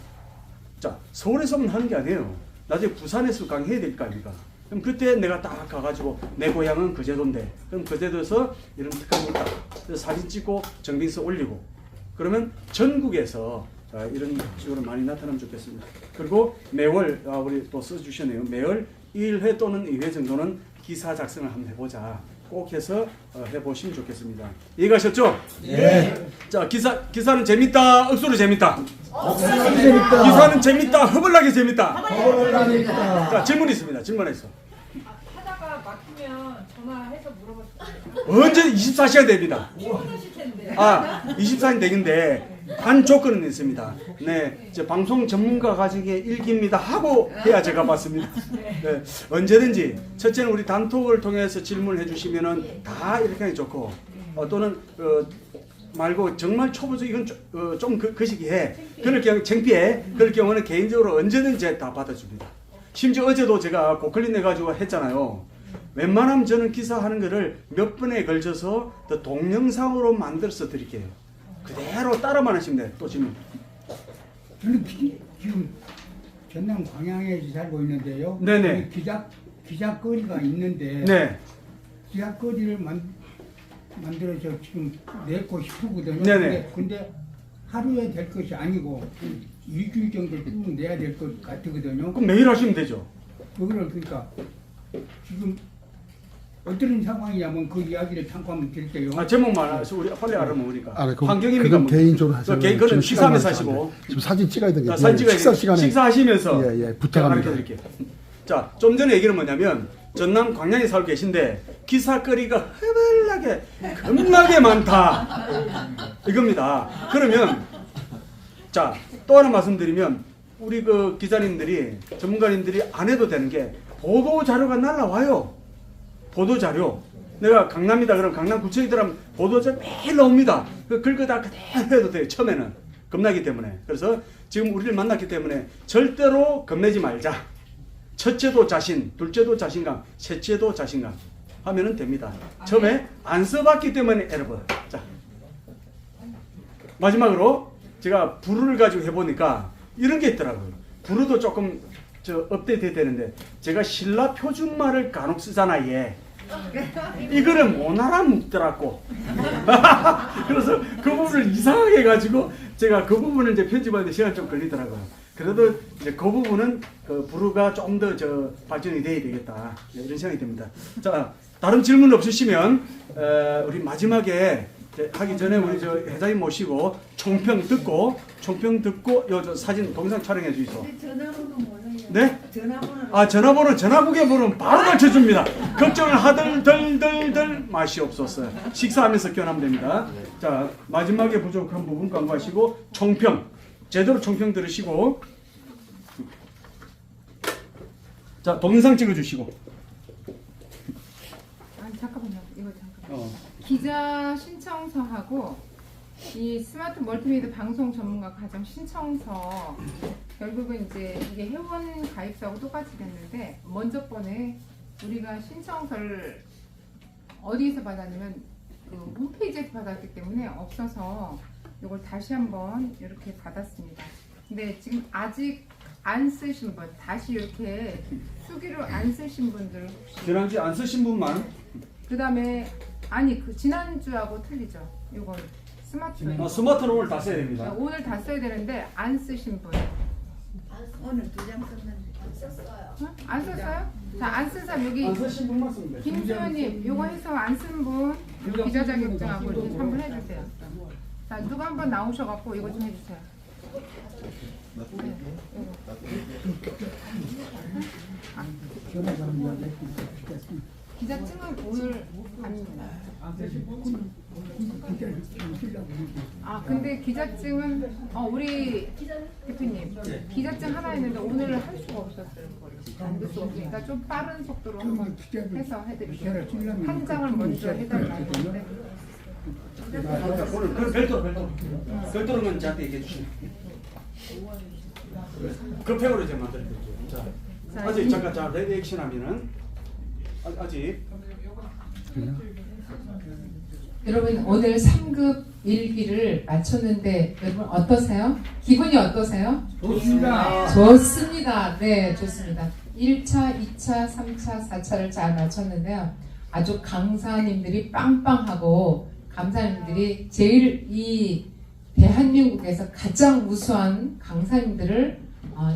자, 서울에서만 하는 게 아니에요. 나중에 부산에서 강의해야 될 거 아닙니까? 그럼 그때 내가 딱 가가지고 내 고향은 거제도인데, 그럼 거제도에서 이런 특강이 있다. 그래서 사진 찍고 정빙서 올리고, 그러면 전국에서 이런 식으로 많이 나타나면 좋겠습니다. 그리고 매월 우리 또 써주셨네요. 매월 1회 또는 2회 정도는 기사 작성을 한번 해보자. 꼭 해서 해보시면 좋겠습니다. 이해가셨죠? 네. 자, 기사는 재밌다, 억수로 재밌다. 재밌다. 기사는 재밌다, 허벌나게 재밌다. 허벌나니까. 자, 질문 있습니다. 질문해서. 하다가 막히면 전화해서 물어봤어요. 언제 24시간 됩니다. 피곤하실 텐데. 24시간 되는데 한 조건은 있습니다. 네, 이제 방송 전문가 가지게 1기입니다 하고 해야 제가 받습니다. 네, 언제든지 첫째는 우리 단톡을 통해서 질문해 주시면은 다 이렇게 하기 좋고, 또는 말고 정말 초보적 이건 좀 그 시기에 그럴 경우 창피해. 그럴 경우는 개인적으로 언제든지 다 받아줍니다. 심지어 어제도 제가 고클린 해가지고 했잖아요. 웬만하면 저는 기사하는 거를 몇 번에 걸쳐서 더 동영상으로 만들어서 드릴게요. 그대로 따라만 하시면 돼요. 또 질문. 저는 지금 전남 광양에 살고 있는데요. 네네. 기자거리가 있는데, 네. 기자거리를 만들어서 지금 내고 싶거든요. 네네. 근데 하루에 될 것이 아니고 일주일 정도 쭉 내야 될 것 같거든요. 그럼 매일 하시면 되죠. 그거를 그러니까 지금 어떤 상황이냐면 그 이야기를 잠깐 드릴게요. 제목만 우리 빨리 알아면 우리가 그건 환경입니까? 뭐. 개인적으로 하세요. 그거는 지금 식사하면서 시간이 하시고. 지금 사진 찍어야 되겠네요. 사진 찍어야 식사 시간에 식사하시면서 예, 제가 부탁합니다. 가르쳐 드릴게요. 자, 좀 전에 얘기는 뭐냐면 전남 광양에 살고 계신데 기사거리가 허벌나게 겁나게 많다 이겁니다. 그러면 자, 또 하나 말씀드리면 우리 그 기자님들이 전문가님들이 안 해도 되는 게 보도 자료가 날라와요. 보도 자료. 내가 강남이다 그러면 강남구청이다 하면 보도 자료 매일 나옵니다. 그 긁어다 그대로 해도 돼요. 처음에는 겁나기 때문에. 그래서 지금 우리를 만났기 때문에 절대로 겁내지 말자. 첫째도 자신, 둘째도 자신감, 셋째도 자신감 하면은 됩니다. 처음에 안 써봤기 때문에 여러분. 자, 마지막으로 제가 불을 가지고 해보니까 이런 게 있더라고요. 불어도 조금 업데이트 되는데 제가 신라 표준말을 간혹 쓰잖아 얘. 이거를 못 알아먹더라고. 그래서 그 부분을 이상하게 해가지고 제가 그 부분을 이제 편집하는데 시간 좀 걸리더라고요. 그래도 이제 그 부분은 그 불어가 좀 더 발전이 돼야 되겠다 이런 생각이 듭니다. 자, 다른 질문 없으시면 우리 마지막에 하기 전에 우리 회장님 모시고 총평 듣고 요 사진 동영상 촬영해 주이소. 전화번호 몰라요. 네? 전화번호. 전화국에 보면 바로 가르쳐줍니다. 걱정을 하덜덜덜덜 마시옵소서. 식사하면서 교환하면 됩니다. 자, 마지막에 부족한 부분 강구하시고 총평 제대로 총평 들으시고 자, 동영상 찍어주시고. 아니 잠깐만요. 이거 잠깐. 기자 신청서하고 이 스마트 멀티미디어 방송 전문가 과정 신청서 결국은 이제 이게 회원 가입서하고 똑같이 됐는데 먼저 번에 우리가 신청서를 어디에서 받았냐면 그 홈페이지에서 받았기 때문에 없어서 이걸 다시 한번 이렇게 받았습니다. 근데 지금 아직 안 쓰신 분, 다시 이렇게 수기로 안 쓰신 분들 혹시 지난주에 안 쓰신 분만. 그 다음에 아니 그 지난주하고 틀리죠. 이거 스마트 스마트는 오늘 다 써야 됩니다. 오늘 다 써야 되는데 안 쓰신 분 오늘 2장 썼는데. 응? 안 썼어요? 자, 안 쓴 사람 여기 안 쓰신 분만 쓰면 돼. 김수현님 이거 해서 안 쓴 분 기자 자격증하고 이렇게 한번 해주세요. 자, 누가 한번 나오셔갖고 이거 좀 해주세요. 네, 기자증은 오늘 갑니다. 아 근데 기자증은 우리 대표님 기자증 하나 있는데 오늘 할 수가 없었어요. 만들 수가 없으니까 좀 빠른 속도로 한번 해서 해드릴게요. 한 장을 먼저 해달라고 하는데 오늘 그 별도로는 저한테 얘기해 주시면. 급행으로 제가 만들어드릴게요. 자, 아직 잠깐 자 레디 액션 하면은 아직. 여러분 오늘 3급 일기를 마쳤는데 여러분 어떠세요? 기분이 어떠세요? 좋습니다. 좋습니다. 네, 좋습니다. 1차, 2차, 3차, 4차를 잘 마쳤는데요. 아주 강사님들이 빵빵하고 강사님들이 제일 이 대한민국에서 가장 우수한 강사님들을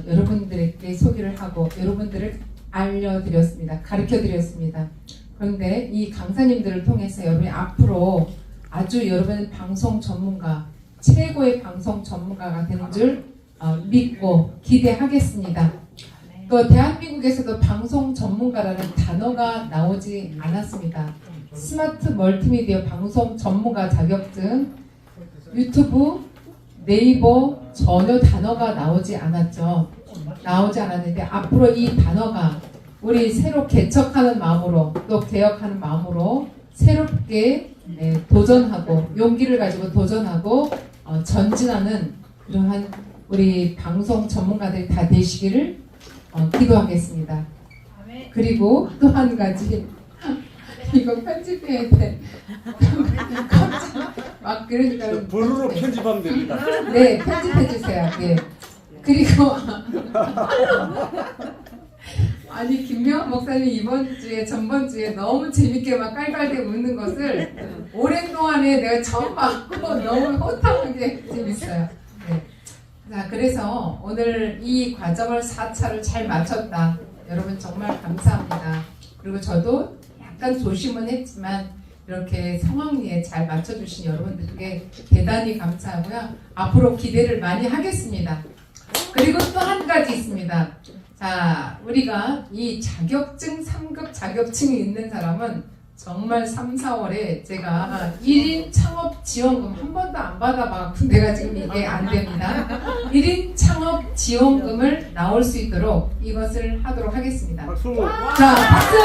여러분들에게 소개를 하고 여러분들을 알려드렸습니다. 가르쳐드렸습니다. 그런데 이 강사님들을 통해서 여러분이 앞으로 아주 여러분 방송 전문가, 최고의 방송 전문가가 되는 줄 믿고 기대하겠습니다. 또 대한민국에서도 방송 전문가라는 단어가 나오지 않았습니다. 스마트 멀티미디어 방송 전문가 자격증, 유튜브, 네이버 전혀 단어가 나오지 않았죠. 나오지 않았는데 앞으로 이 단어가 우리 새로 개척하는 마음으로 또 개혁하는 마음으로 새롭게 도전하고 용기를 가지고 도전하고 전진하는 그러한 우리 방송 전문가들이 다 되시기를 기도하겠습니다. 그리고 또 한 가지 이거 편집해야 돼. 막 그러니까 불으로 편집하면 됩니다. 네, 편집해 주세요. 네. 그리고 아니 김명환 목사님 이번 주에 전번 주에 너무 재밌게 막 깔깔대고 웃는 것을 오랜 동안에 내가 처음 봤고 너무 호탕하게 재밌어요. 네. 자, 그래서 오늘 이 과정을 4차를 잘 마쳤다. 여러분 정말 감사합니다. 그리고 저도 약간 조심은 했지만 이렇게 상황리에 잘 맞춰주신 여러분들께 대단히 감사하고요. 앞으로 기대를 많이 하겠습니다. 그리고 또 한 가지 있습니다. 자, 우리가 이 자격증 3급 자격증이 있는 사람은 정말 3, 4월에 제가 1인 창업 지원금 한 번도 안 받아봐서 내가 지금 이게 안 됩니다. 1인 창업 지원금을 나올 수 있도록 이것을 하도록 하겠습니다. 박수. 자, 박수!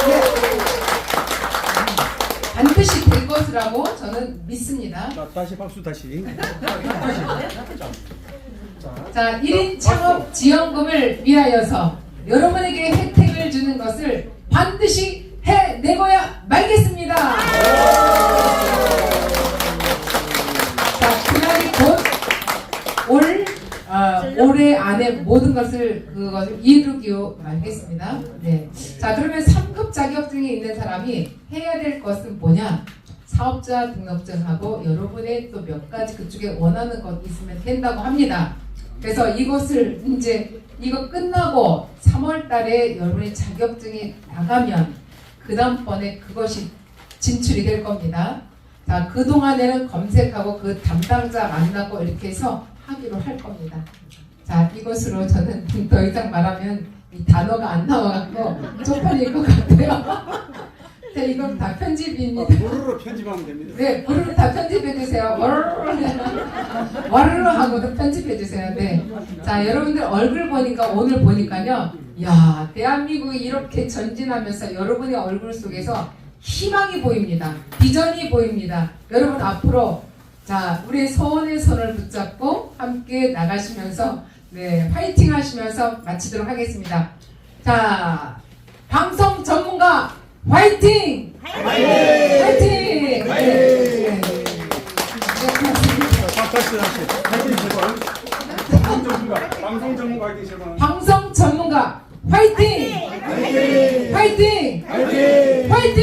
네. 반드시 될 것이라고 저는 믿습니다. 자, 다시 박수 다시. 자, 1인 창업 지원금을 위하여서 여러분에게 혜택을 주는 것을 반드시 해내고야 말겠습니다. 자, 그날이 곧 올해 안에 모든 것을 이루기로 말겠습니다. 네. 자, 그러면 3급 자격증이 있는 사람이 해야 될 것은 뭐냐? 사업자 등록증하고 여러분의 또 몇 가지 그쪽에 원하는 것 있으면 된다고 합니다. 그래서 이것을 이제 이거 끝나고 3월 달에 여러분의 자격증이 나가면 그 다음번에 그것이 진출이 될 겁니다. 자, 그동안에는 검색하고 그 담당자 만나고 이렇게 해서 하기로 할 겁니다. 자, 이것으로 저는 더 이상 말하면 이 단어가 안 나와갖고 쪽팔릴 것 같아요. 자, 이건 다 편집입니다. 도로로 편집하면 됩니다. 네, 부르르 다 편집해주세요. 와르르 하고도 편집해주세요. 네. 자, 여러분들 얼굴 보니까, 오늘 보니까요. 야, 대한민국이 이렇게 전진하면서 여러분의 얼굴 속에서 희망이 보입니다. 비전이 보입니다. 여러분 앞으로, 자, 우리 서원의 손을 붙잡고 함께 나가시면서, 네, 파이팅 하시면서 마치도록 하겠습니다. 자, 방송 전문가 화이팅! 화이팅! 화이팅! 네. 다시. 화이팅 제발. 방송 전문가 화이팅 제발. 방송 전문가 화이팅! 화이팅! 화이팅! 화이팅!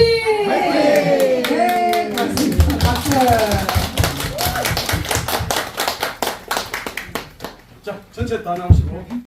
네, 고맙습니다. 박수! 자, 전체 다 나오시고.